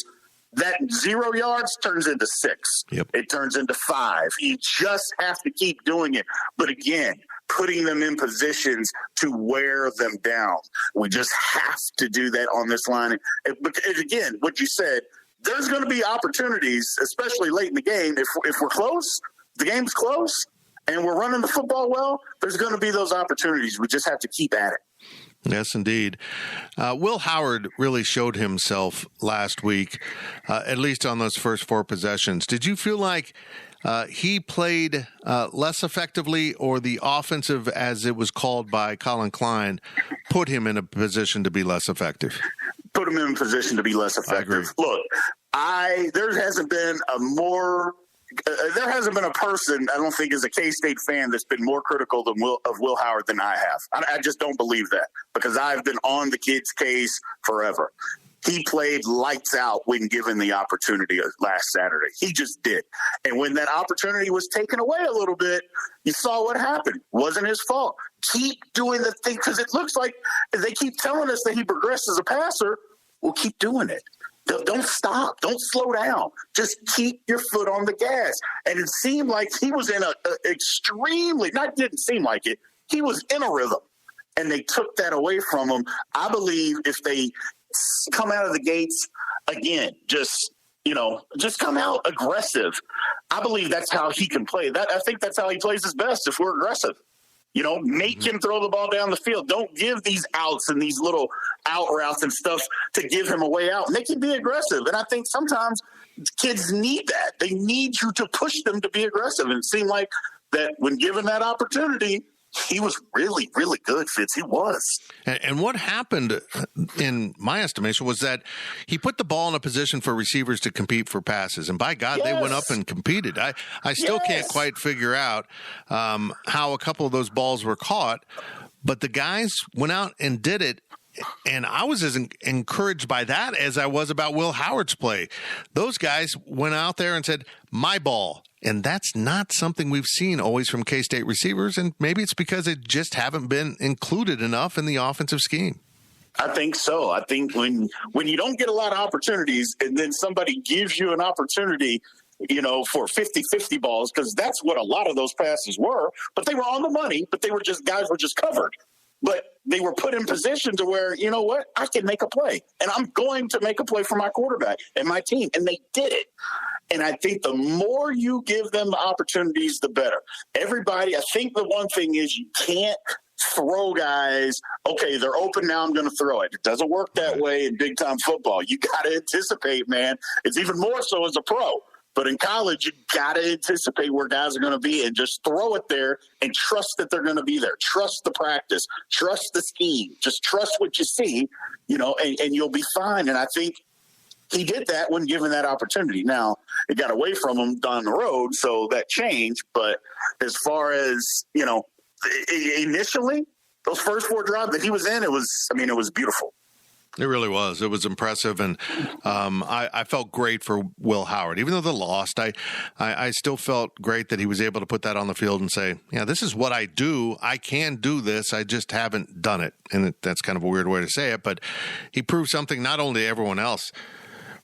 that 0 yards turns into 6. Yep. It turns into 5. You just have to keep doing it. But again, putting them in positions to wear them down. We just have to do that on this line. Because again, what you said, there's going to be opportunities, especially late in the game. If we're close, the game's close, and we're running the football well, there's going to be those opportunities. We just have to keep at it. Yes, indeed. Will Howard really showed himself last week, at least on those first 4 possessions. Did you feel like he played less effectively, or the offensive, as it was called by Colin Klein, put him in a position to be less effective? Put him in a position to be less effective. Look, there hasn't been a person, I don't think, as a K-State fan, that's been more critical of Will Howard than I have. I just don't believe that, because I've been on the kid's case forever. He played lights out when given the opportunity last Saturday. He just did. And when that opportunity was taken away a little bit, you saw what happened. Wasn't his fault. Keep doing the thing, because it looks like they keep telling us that he progressed as a passer. Well, keep doing it. Don't stop. Don't slow down. Just keep your foot on the gas. And it seemed like he was in didn't seem like it. He was in a rhythm. And they took that away from him. I believe if they come out of the gates again, just come out aggressive, I believe that's how he can play. I think that's how he plays his best, if we're aggressive. Make him throw the ball down the field. Don't give these outs and these little out routes and stuff to give him a way out. Make him be aggressive. And I think sometimes kids need that. They need you to push them to be aggressive. And it seemed like that when given that opportunity, he was really, really good, Fitz. He was. And what happened, in my estimation, was that he put the ball in a position for receivers to compete for passes. And by God, they went up and competed. I still can't quite figure out how a couple of those balls were caught, but the guys went out and did it. And I was as encouraged by that as I was about Will Howard's play. Those guys went out there and said, my ball. And that's not something we've seen always from K-State receivers, and maybe it's because they just haven't been included enough in the offensive scheme. I think so. I think when you don't get a lot of opportunities and then somebody gives you an opportunity, for 50-50 balls, because that's what a lot of those passes were, but they were on the money, but guys were just covered. but they were put in position to where, you know what, I can make a play, and I'm going to make a play for my quarterback and my team, and they did it. And I think the more you give them the opportunities, the better. Everybody, I think the one thing is you can't throw guys, okay, they're open now, I'm going to throw it. It doesn't work that way in big-time football. You got to anticipate, man. It's even more so as a pro. But in college, you got to anticipate where guys are going to be and just throw it there and trust that they're going to be there. Trust the practice. Trust the scheme. Just trust what you see, and you'll be fine. And I think he did that when given that opportunity. Now, it got away from him down the road, so that changed. But as far as, initially, those first 4 drives that he was in, it was beautiful. It really was. It was impressive, and I felt great for Will Howard. Even though they lost, I still felt great that he was able to put that on the field and say, yeah, this is what I do. I can do this. I just haven't done it. And that's kind of a weird way to say it, but he proved something not only to everyone else.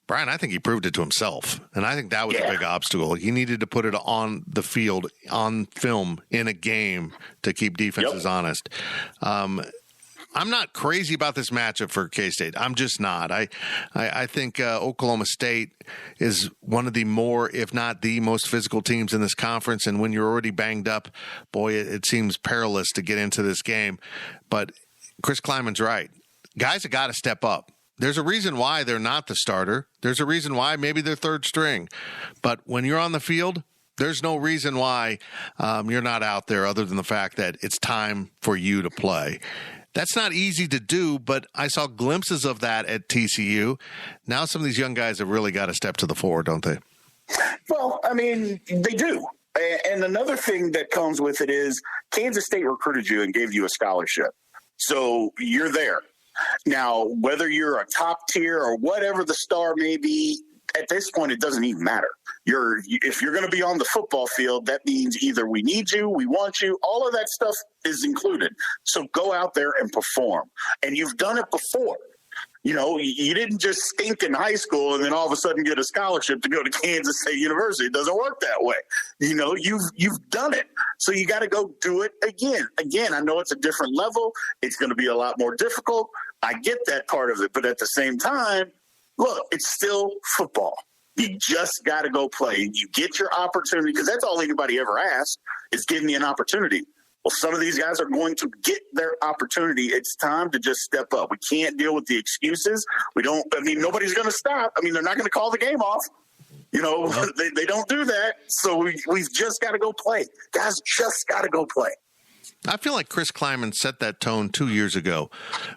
Brian, I think he proved it to himself, and I think that was a big obstacle. He needed to put it on the field, on film, in a game to keep defenses honest. I'm not crazy about this matchup for K-State. I'm just not. I think Oklahoma State is one of the more, if not the most physical teams in this conference. And when you're already banged up, boy, it seems perilous to get into this game. But Chris Kleiman's right. Guys have got to step up. There's a reason why they're not the starter. There's a reason why maybe they're third string. But when you're on the field, there's no reason why you're not out there other than the fact that it's time for you to play. That's not easy to do, but I saw glimpses of that at TCU. Now some of these young guys have really got to step to the fore, don't they? Well, they do. And another thing that comes with it is Kansas State recruited you and gave you a scholarship. So you're there. Now, whether you're a top tier or whatever the star may be, at this point, it doesn't even matter. If you're going to be on the football field, that means either we need you, we want you, all of that stuff is included. So go out there and perform. And you've done it before. You didn't just stink in high school and then all of a sudden get a scholarship to go to Kansas State University. It doesn't work that way. You've done it. So you got to go do it again. Again, I know it's a different level. It's going to be a lot more difficult. I get that part of it. But at the same time, look, it's still football. You just got to go play. You get your opportunity, because that's all anybody ever asks is give me an opportunity. Well, some of these guys are going to get their opportunity. It's time to just step up. We can't deal with the excuses. Nobody's going to stop. They're not going to call the game off. They don't do that. So we've just got to go play. Guys just got to go play. I feel like Chris Kleiman set that tone 2 years ago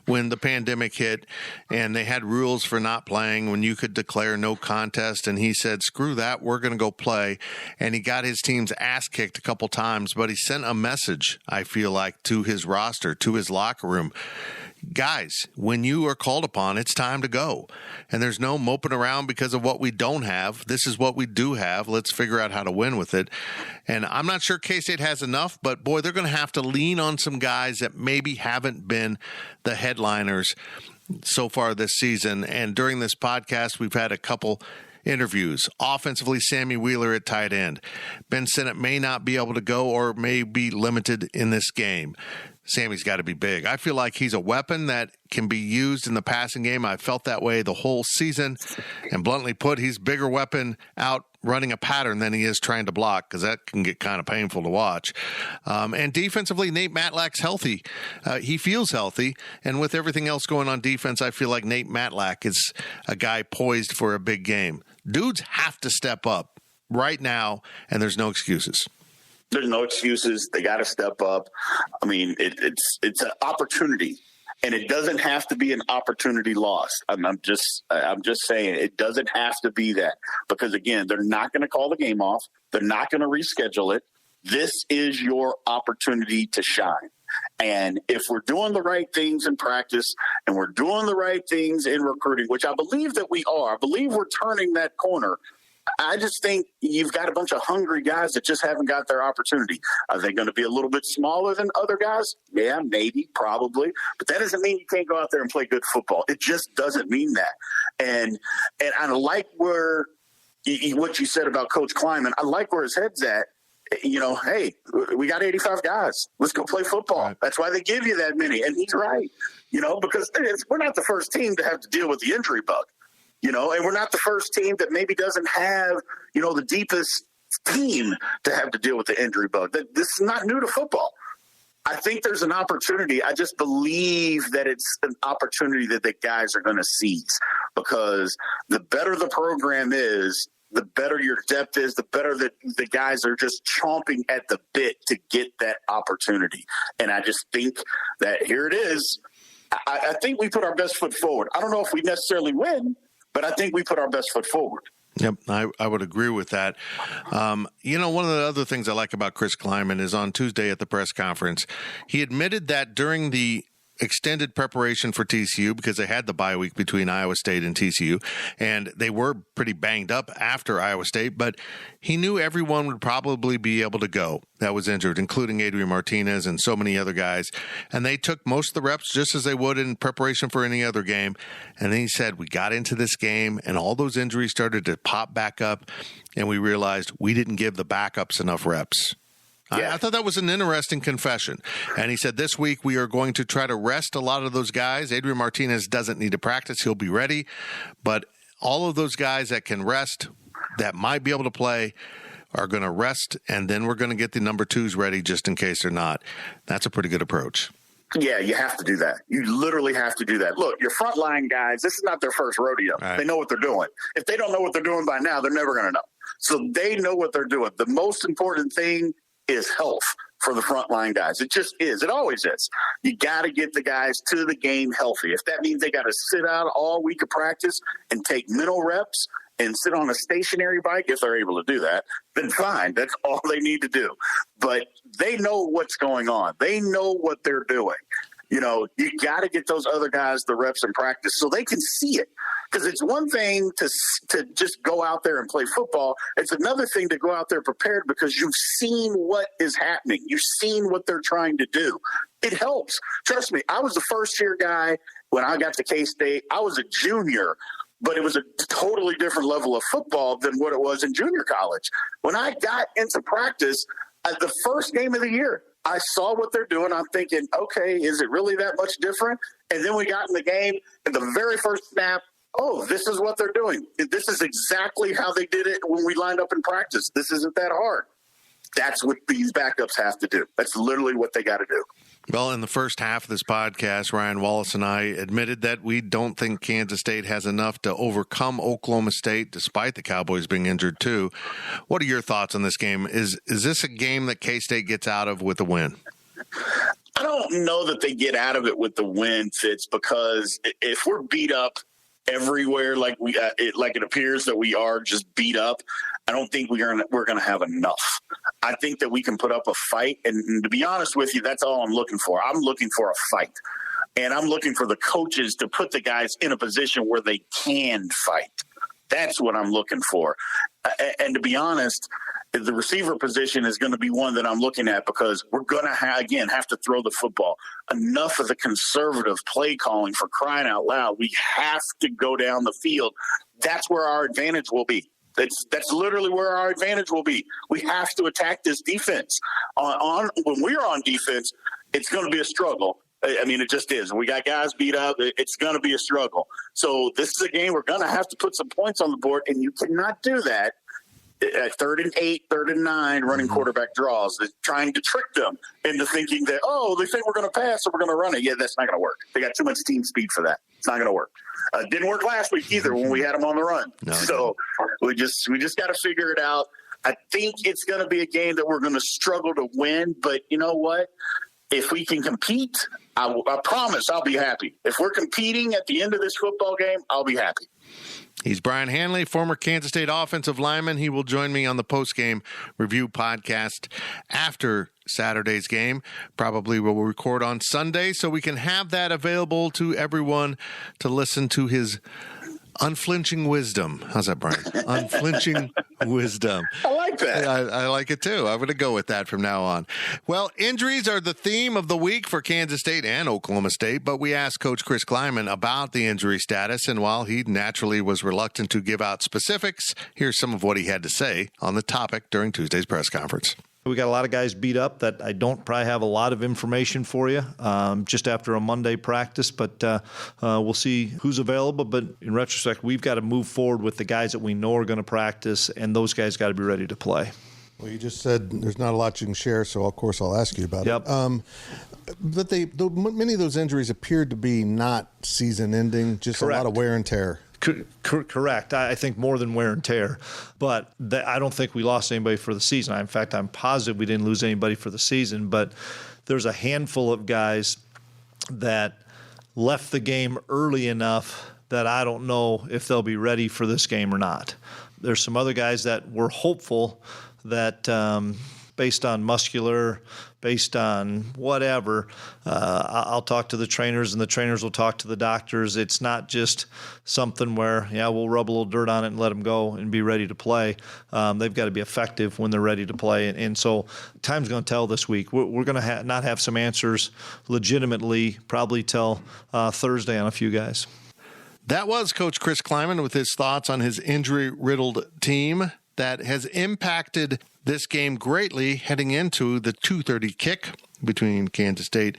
when the pandemic hit and they had rules for not playing when you could declare no contest. And he said, screw that, we're going to go play. And he got his team's ass kicked a couple times, but he sent a message, I feel like, to his roster, to his locker room. Guys, when you are called upon, it's time to go. And there's no moping around because of what we don't have. This is what we do have. Let's figure out how to win with it. And I'm not sure K-State has enough, but boy, they're going to have to lean on some guys that maybe haven't been the headliners so far this season. And during this podcast, we've had a couple interviews. Offensively, Sammy Wheeler at tight end. Ben Sinnott may not be able to go or may be limited in this game. Sammy's got to be big. I feel like he's a weapon that can be used in the passing game. I felt that way the whole season. And bluntly put, he's a bigger weapon out running a pattern than he is trying to block, because that can get kind of painful to watch. And defensively, Nate Matlack's healthy. He feels healthy. And with everything else going on defense, I feel like Nate Matlack is a guy poised for a big game. Dudes have to step up right now, and there's no excuses. There's no excuses. They got to step up. It's an opportunity, and it doesn't have to be an opportunity lost. I'm just saying it doesn't have to be that, because again, they're not going to call the game off. They're not going to reschedule it. This is your opportunity to shine. And if we're doing the right things in practice and we're doing the right things in recruiting, which I believe that we are, I believe we're turning that corner. I just think you've got a bunch of hungry guys that just haven't got their opportunity. Are they going to be a little bit smaller than other guys? Yeah, maybe, probably. But that doesn't mean you can't go out there and play good football. It just doesn't mean that. And I like what you said about Coach Kleiman. I like where his head's at. hey, we got 85 guys. Let's go play football. Right. That's why they give you that many. And he's right, because we're not the first team to have to deal with the injury bug, and we're not the first team that maybe doesn't have, the deepest team to have to deal with the injury bug. This is not new to football. I think there's an opportunity. I just believe that it's an opportunity that the guys are going to seize, because the better the program is, the better your depth is, the better that the guys are just chomping at the bit to get that opportunity. And I just think that here it is. I think we put our best foot forward. I don't know if we necessarily win, but I think we put our best foot forward. Yep, I would agree with that. One of the other things I like about Chris Kleiman is on Tuesday at the press conference, he admitted that during the extended preparation for TCU, because they had the bye week between Iowa State and TCU, and they were pretty banged up after Iowa State, but he knew everyone would probably be able to go that was injured, including Adrian Martinez and so many other guys, and they took most of the reps just as they would in preparation for any other game. And then he said, we got into this game and all those injuries started to pop back up, and we realized we didn't give the backups enough reps. Yeah. I thought that was an interesting confession. And he said this week we are going to try to rest a lot of those guys. Adrian Martinez doesn't need to practice. He'll be ready. But all of those guys that can rest, that might be able to play, are going to rest. And then we're going to get the number twos ready just in case they're not. That's a pretty good approach. Yeah, you have to do that. You literally have to do that. Look, your frontline guys, this is not their first rodeo. Right. They know what they're doing. If they don't know what they're doing by now, they're never going to know. So they know what they're doing. The most important thing is health for the frontline guys. It just is. It always is. You got to get the guys to the game healthy. If that means they got to sit out all week of practice and take mental reps and sit on a stationary bike, if they're able to do that, then fine. That's all they need to do. But they know what's going on. They know what they're doing. You got to get those other guys the reps in practice so they can see it. Because it's one thing to just go out there and play football. It's another thing to go out there prepared because you've seen what is happening. You've seen what they're trying to do. It helps. Trust me, I was the first-year guy when I got to K-State. I was a junior, but it was a totally different level of football than what it was in junior college. When I got into practice, the first game of the year, I saw what they're doing. I'm thinking, okay, is it really that much different? And then we got in the game, and the very first snap, oh, this is what they're doing. This is exactly how they did it when we lined up in practice. This isn't that hard. That's what these backups have to do. That's literally what they got to do. Well, in the first half of this podcast, Ryan Wallace and I admitted that we don't think Kansas State has enough to overcome Oklahoma State, despite the Cowboys being injured too. What are your thoughts on this game? Is this a game that K-State gets out of with a win? I don't know that they get out of it with the win, Fitz, because if we're beat up everywhere like it appears that we are just beat up, I don't think we're going to have enough. I think that we can put up a fight, and to be honest with you, that's all I'm looking for. I'm looking for a fight, and I'm looking for the coaches to put the guys in a position where they can fight. That's what I'm looking for. And to be honest, the receiver position is going to be one that I'm looking at because we're going to have to throw the football. Enough of the conservative play calling, for crying out loud. We have to go down the field. That's where our advantage will be. That's literally where our advantage will be. We have to attack this defense. When we're on defense, it's going to be a struggle. I mean, it just is. We got guys beat up. It's going to be a struggle. So this is a game we're going to have to put some points on the board, and you cannot do that at 3rd and 8, 3rd and 9, running quarterback draws, trying to trick them into thinking that, they think we're going to pass, so we're going to run it. Yeah, that's not going to work. They got too much team speed for that. It's not going to work. Didn't work last week either when we had them on the run. No. So we just got to figure it out. I think it's going to be a game that we're going to struggle to win, but you know what? If we can compete, I promise I'll be happy. If we're competing at the end of this football game, I'll be happy. He's Brian Hanley, former Kansas State offensive lineman. He will join me on the post-game review podcast after Saturday's game. Probably we'll record on Sunday so we can have that available to everyone to listen to his unflinching wisdom. How's that, Brian? Unflinching wisdom. I like that. I like it too. I'm going to go with that from now on. Well, injuries are the theme of the week for Kansas State and Oklahoma State, but we asked Coach Chris Kleiman about the injury status, and while he naturally was reluctant to give out specifics, here's some of what he had to say on the topic during Tuesday's press conference. We got a lot of guys beat up that I don't probably have a lot of information for you just after a Monday practice, but we'll see who's available. But in retrospect, we've got to move forward with the guys that we know are going to practice, and those guys got to be ready to play. Well, you just said there's not a lot you can share, so of course I'll ask you about it. But many of those injuries appeared to be not season-ending, just Correct. A lot of wear and tear. Correct. I think more than wear and tear. But I don't think we lost anybody for the season. In fact, I'm positive we didn't lose anybody for the season. But there's a handful of guys that left the game early enough that I don't know if they'll be ready for this game or not. There's some other guys that were hopeful that based on muscular, based on whatever, I'll talk to the trainers and the trainers will talk to the doctors. It's not just something where, we'll rub a little dirt on it and let them go and be ready to play. They've got to be effective when they're ready to play. And so time's going to tell this week. We're going to not have some answers legitimately probably till Thursday on a few guys. That was Coach Chris Kleiman with his thoughts on his injury-riddled team that has impacted this game greatly heading into the 2:30 kick between Kansas State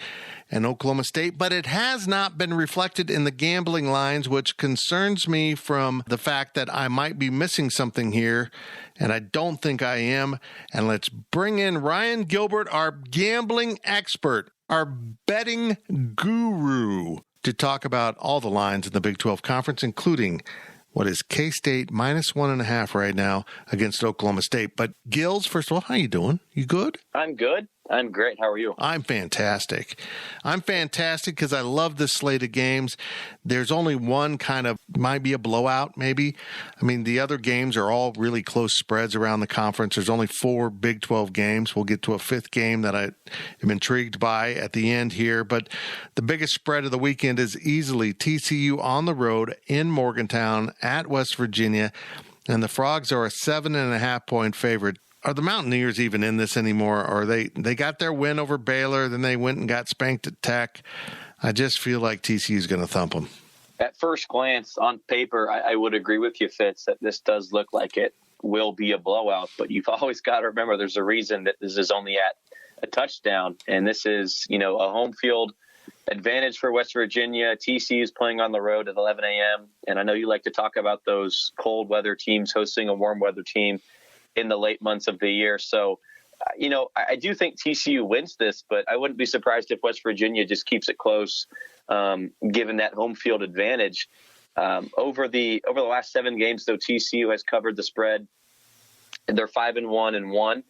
and Oklahoma State, but it has not been reflected in the gambling lines, which concerns me from the fact that I might be missing something here, and I don't think I am. And let's bring in Ryan Gilbert, our gambling expert, our betting guru, to talk about all the lines in the Big 12 Conference, including what is K-State -1.5 right now against Oklahoma State. But Gills, first of all, how you doing? You good? I'm good. I'm great. How are you? I'm fantastic. I'm fantastic because I love this slate of games. There's only one kind of, might be a blowout maybe. I mean, the other games are all really close spreads around the conference. There's only 4 Big 12 games. We'll get to a 5th game that I am intrigued by at the end here. But the biggest spread of the weekend is easily TCU on the road in Morgantown at West Virginia. And the Frogs are a 7.5-point favorite. Are the Mountaineers even in this anymore? Or they got their win over Baylor, then they went and got spanked at Tech. I just feel like TCU is going to thump them. At first glance, on paper, I would agree with you, Fitz, that this does look like it will be a blowout. But you've always got to remember there's a reason that this is only at a touchdown. And this is, a home field advantage for West Virginia. TCU is playing on the road at 11 a.m. And I know you like to talk about those cold weather teams hosting a warm weather team in the late months of the year. So, I do think TCU wins this, but I wouldn't be surprised if West Virginia just keeps it close, given that home field advantage. Over the last 7 games, though, TCU has covered the spread. They're 5-1-1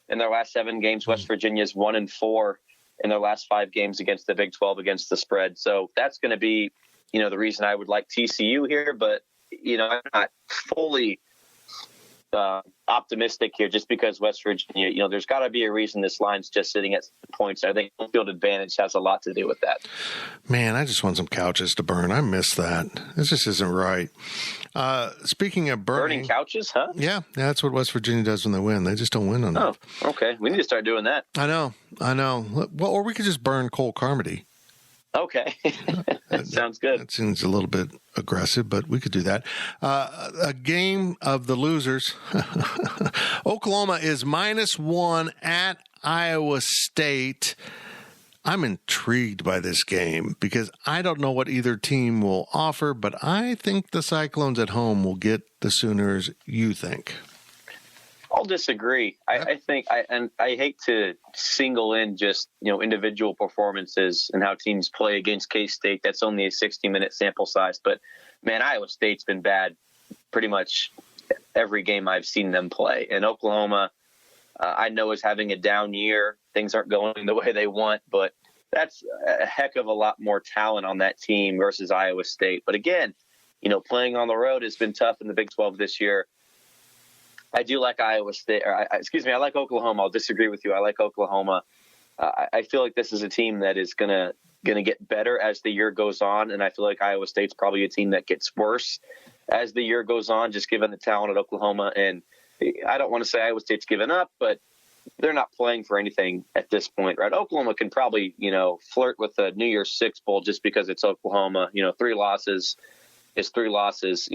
in their last 7 games. West Virginia's 1-4 in their last 5 games against the Big 12 against the spread. So that's going to be, the reason I would like TCU here. But I'm not fully optimistic here just because West Virginia, there's got to be a reason this line's just sitting at points. I think home field advantage has a lot to do with that. Man, I just want some couches to burn. I miss that. This just isn't right. Speaking of burning couches, huh? Yeah, that's what West Virginia does when they win. They just don't win enough. Oh, okay. We need to start doing that. I know. Well, or we could just burn Cole Carmody. Okay. Sounds good. That seems a little bit aggressive, but we could do that. A game of the losers. Oklahoma is -1 at Iowa State. I'm intrigued by this game because I don't know what either team will offer, but I think the Cyclones at home will get the Sooners. You think? I'll disagree. I think I hate to single in just, individual performances and how teams play against K-State. That's only a 60-minute sample size. But, man, Iowa State's been bad pretty much every game I've seen them play. And Oklahoma, I know, is having a down year. Things aren't going the way they want. But that's a heck of a lot more talent on that team versus Iowa State. But, again, playing on the road has been tough in the Big 12 this year. I do like Iowa State. I like Oklahoma. I'll disagree with you. I like Oklahoma. I feel like this is a team that is gonna get better as the year goes on, and I feel like Iowa State's probably a team that gets worse as the year goes on, just given the talent at Oklahoma. And I don't want to say Iowa State's given up, but they're not playing for anything at this point, right? Oklahoma can probably, flirt with the New Year's Six Bowl just because it's Oklahoma. 3 losses is 3 losses.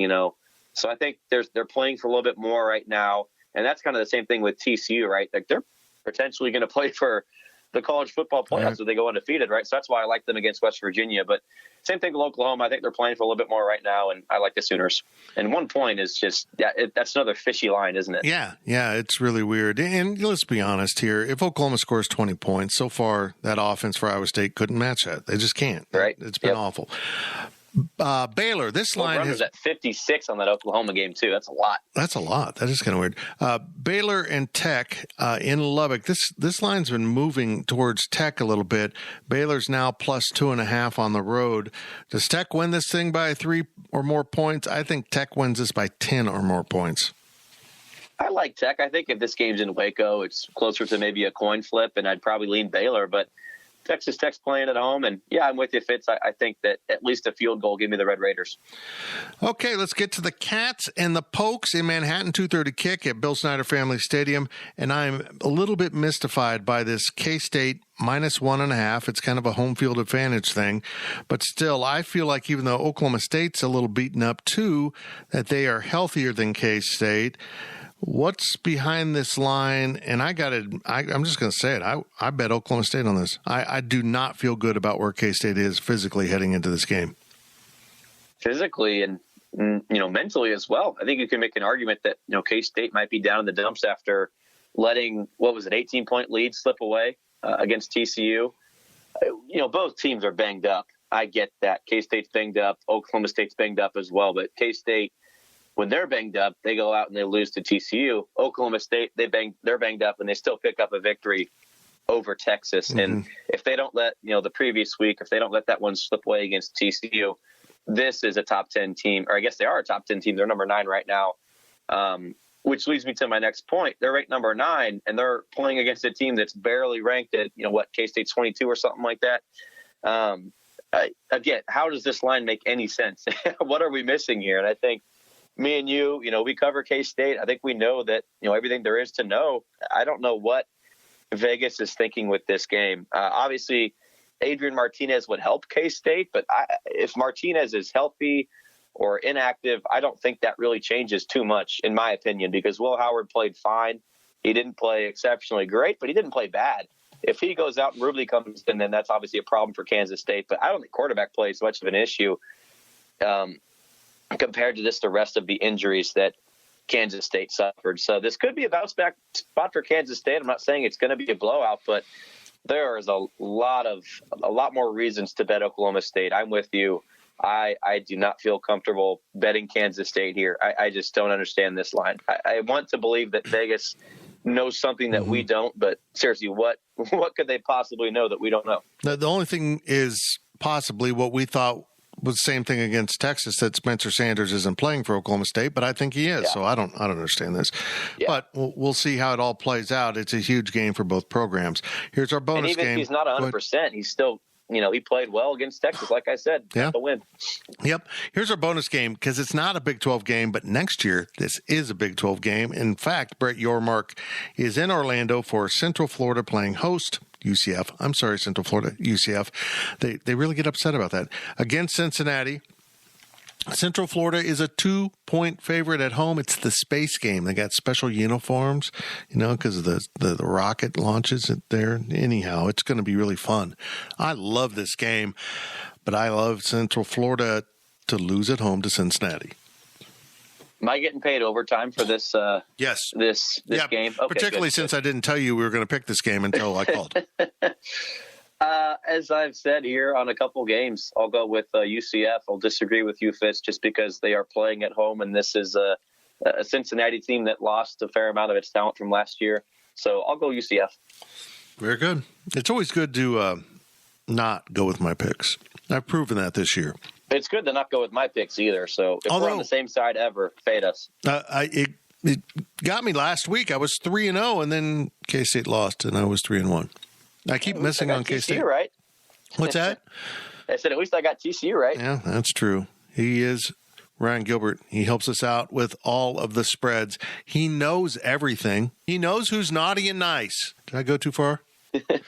So I think they're playing for a little bit more right now, and that's kind of the same thing with TCU, right? Like they're potentially going to play for the college football playoffs if they go undefeated, right? So that's why I like them against West Virginia. But same thing with Oklahoma. I think they're playing for a little bit more right now, and I like the Sooners. And 1 point is just that's another fishy line, isn't it? Yeah, it's really weird. And let's be honest here. If Oklahoma scores 20 points, so far that offense for Iowa State couldn't match that. They just can't. Right. It's been awful. Baylor, this line is at 56 on that Oklahoma game too. That's a lot. That's a lot. That is kind of weird. Baylor and Tech in Lubbock. This line's been moving towards Tech a little bit. Baylor's now plus 2.5 on the road. Does Tech win this thing by 3 or more points? I think Tech wins this by 10 or more points. I like Tech. I think if this game's in Waco, it's closer to maybe a coin flip, and I'd probably lean Baylor, but Texas Tech's playing at home, and I'm with you, Fitz. I think that at least a field goal give me the Red Raiders. Okay, let's get to the Cats and the Pokes in Manhattan, 2:30 kick at Bill Snyder Family Stadium, and I'm a little bit mystified by this K-State minus 1.5. It's kind of a home field advantage thing, but still, I feel like even though Oklahoma State's a little beaten up too, that they are healthier than K-State. What's behind this line? And I'm just going to say it. I bet Oklahoma State on this. I do not feel good about where K-State is physically heading into this game. Physically and mentally as well. I think you can make an argument that K-State might be down in the dumps after letting 18-point lead slip away against TCU. Both teams are banged up. I get that. K-State's banged up. Oklahoma State's banged up as well. But K-State, when they're banged up, they go out and they lose to TCU. Oklahoma State, they're banged up, and they still pick up a victory over Texas. Mm-hmm. And if they don't let, the previous week, if they don't let that one slip away against TCU, this is a top 10 team, or I guess they are a top 10 team. They're number 9 right now, which leads me to my next point. They're ranked number 9, and they're playing against a team that's barely ranked at, K-State's 22 or something like that. Again, how does this line make any sense? What are we missing here? And I think, me and you, we cover K-State. I think we know that, everything there is to know. I don't know what Vegas is thinking with this game. Obviously, Adrian Martinez would help K-State, but if Martinez is healthy or inactive, I don't think that really changes too much, in my opinion, because Will Howard played fine. He didn't play exceptionally great, but he didn't play bad. If he goes out and Rubley comes in, then that's obviously a problem for Kansas State, but I don't think quarterback play is much of an issue. Compared to the rest of the injuries that Kansas State suffered. So this could be a bounce back spot for Kansas State. I'm not saying it's going to be a blowout, but there is a lot more reasons to bet Oklahoma State. I'm with you. I do not feel comfortable betting Kansas State here. I just don't understand this line. I want to believe that Vegas knows something that we don't, but seriously, what could they possibly know that we don't know? The only thing is possibly what we thought was the same thing against Texas, that Spencer Sanders isn't playing for Oklahoma State, but I think he is. Yeah. So I don't understand this, but we'll see how it all plays out. It's a huge game for both programs. Here's our bonus game. And even if he's not 100%, he's still, he played well against Texas. Like I said, the win. Yep. Here's our bonus game, because it's not a Big 12 game, but next year this is a Big 12 game. In fact, Brett Yormark is in Orlando for Central Florida playing host UCF. I'm sorry, Central Florida, UCF. They really get upset about that. Against Cincinnati. Central Florida is a 2-point favorite at home. It's the space game. They got special uniforms, because of the rocket launches there. Anyhow, it's going to be really fun. I love this game, but I love Central Florida to lose at home to Cincinnati. Am I getting paid overtime for this? Yes. This game? Okay, particularly since I didn't tell you we were going to pick this game until I called. As I've said here on a couple games, I'll go with UCF. I'll disagree with you, Fitz, just because they are playing at home, and this is a Cincinnati team that lost a fair amount of its talent from last year. So I'll go UCF. Very good. It's always good to not go with my picks. I've proven that this year. It's good to not go with my picks either. So if we're on the same side ever, fade us. It got me last week. I was 3-0, and then K-State lost, and I was 3-1. I keep missing on K-State. TCU, right? What's that? I said, at least I got TCU right. Yeah, that's true. He is Ryan Gilbert. He helps us out with all of the spreads. He knows everything. He knows who's naughty and nice. Did I go too far?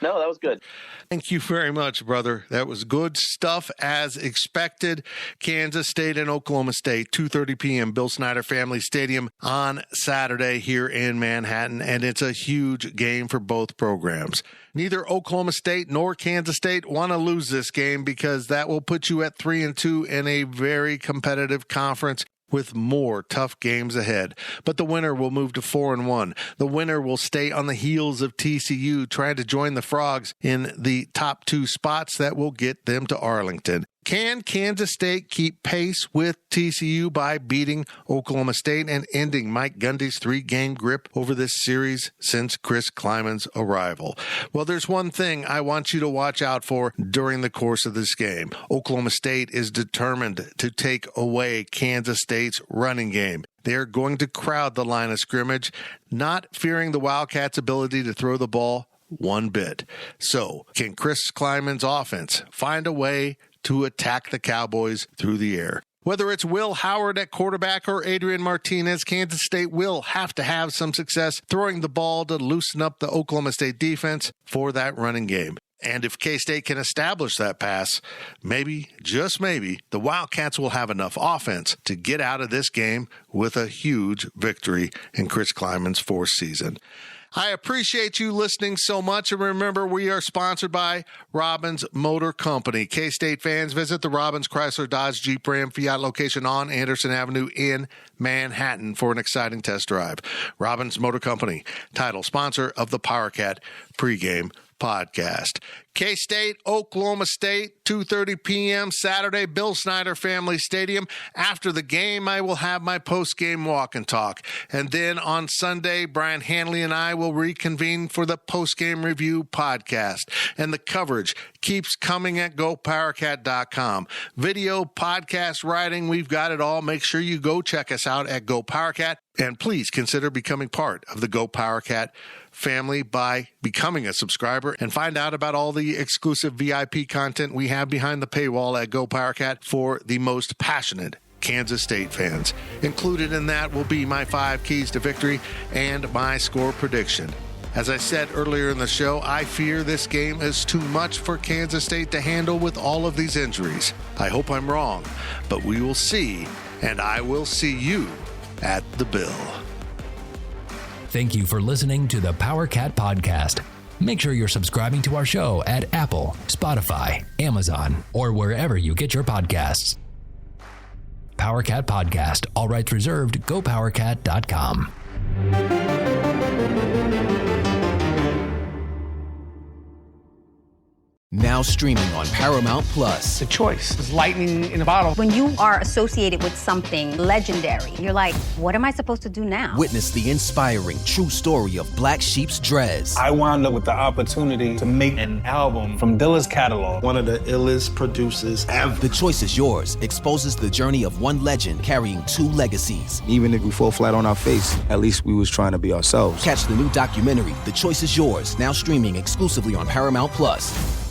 No, that was good. Thank you very much, brother. That was good stuff as expected. Kansas State and Oklahoma State, 2:30 p.m., Bill Snyder Family Stadium on Saturday here in Manhattan, and it's a huge game for both programs. Neither Oklahoma State nor Kansas State want to lose this game because that will put you at 3-2 in a very competitive conference with more tough games ahead. But the winner will move to 4-1. The winner will stay on the heels of TCU, trying to join the Frogs in the top 2 spots that will get them to Arlington. Can Kansas State keep pace with TCU by beating Oklahoma State and ending Mike Gundy's 3-game grip over this series since Chris Kleiman's arrival? Well, there's one thing I want you to watch out for during the course of this game. Oklahoma State is determined to take away Kansas State's running game. They're going to crowd the line of scrimmage, not fearing the Wildcats' ability to throw the ball one bit. So, can Chris Kleiman's offense find a way to attack the Cowboys through the air? Whether it's Will Howard at quarterback or Adrian Martinez, Kansas State will have to have some success throwing the ball to loosen up the Oklahoma State defense for that running game. And if K-State can establish that pass, maybe, just maybe, the Wildcats will have enough offense to get out of this game with a huge victory in Chris Kleiman's 4th season. I appreciate you listening so much. And remember, we are sponsored by Robbins Motor Company. K-State fans, visit the Robbins Chrysler Dodge Jeep Ram Fiat location on Anderson Avenue in Manhattan for an exciting test drive. Robbins Motor Company, title sponsor of the PowerCat pregame podcast. K-State, Oklahoma State, 2:30 p.m. Saturday, Bill Snyder Family Stadium. After the game, I will have my post-game walk and talk. And then on Sunday, Brian Hanley and I will reconvene for the post-game review podcast. And the coverage keeps coming at GoPowerCat.com. Video, podcast, writing, we've got it all. Make sure you go check us out at GoPowerCat. And please consider becoming part of the Go PowerCat family by becoming a subscriber and find out about all the exclusive VIP content we have behind the paywall at Go PowerCat for the most passionate Kansas State fans. Included in that will be my 5 keys to victory and my score prediction. As I said earlier in the show, I fear this game is too much for Kansas State to handle with all of these injuries. I hope I'm wrong, but we will see, and I will see you at the Bill. Thank you for listening to the PowerCat Podcast. Make sure you're subscribing to our show at Apple, Spotify, Amazon, or wherever you get your podcasts. PowerCat Podcast, all rights reserved, GoPowerCat.com. Now streaming on Paramount Plus. The choice is lightning in a bottle. When you are associated with something legendary, you're like, what am I supposed to do now? Witness the inspiring true story of Black Sheep's Drez. I wound up with the opportunity to make an album from Dilla's catalog. One of the illest producers ever. The Choice is Yours exposes the journey of one legend carrying 2 legacies. Even if we fall flat on our face, at least we was trying to be ourselves. Catch the new documentary, The Choice is Yours, now streaming exclusively on Paramount Plus.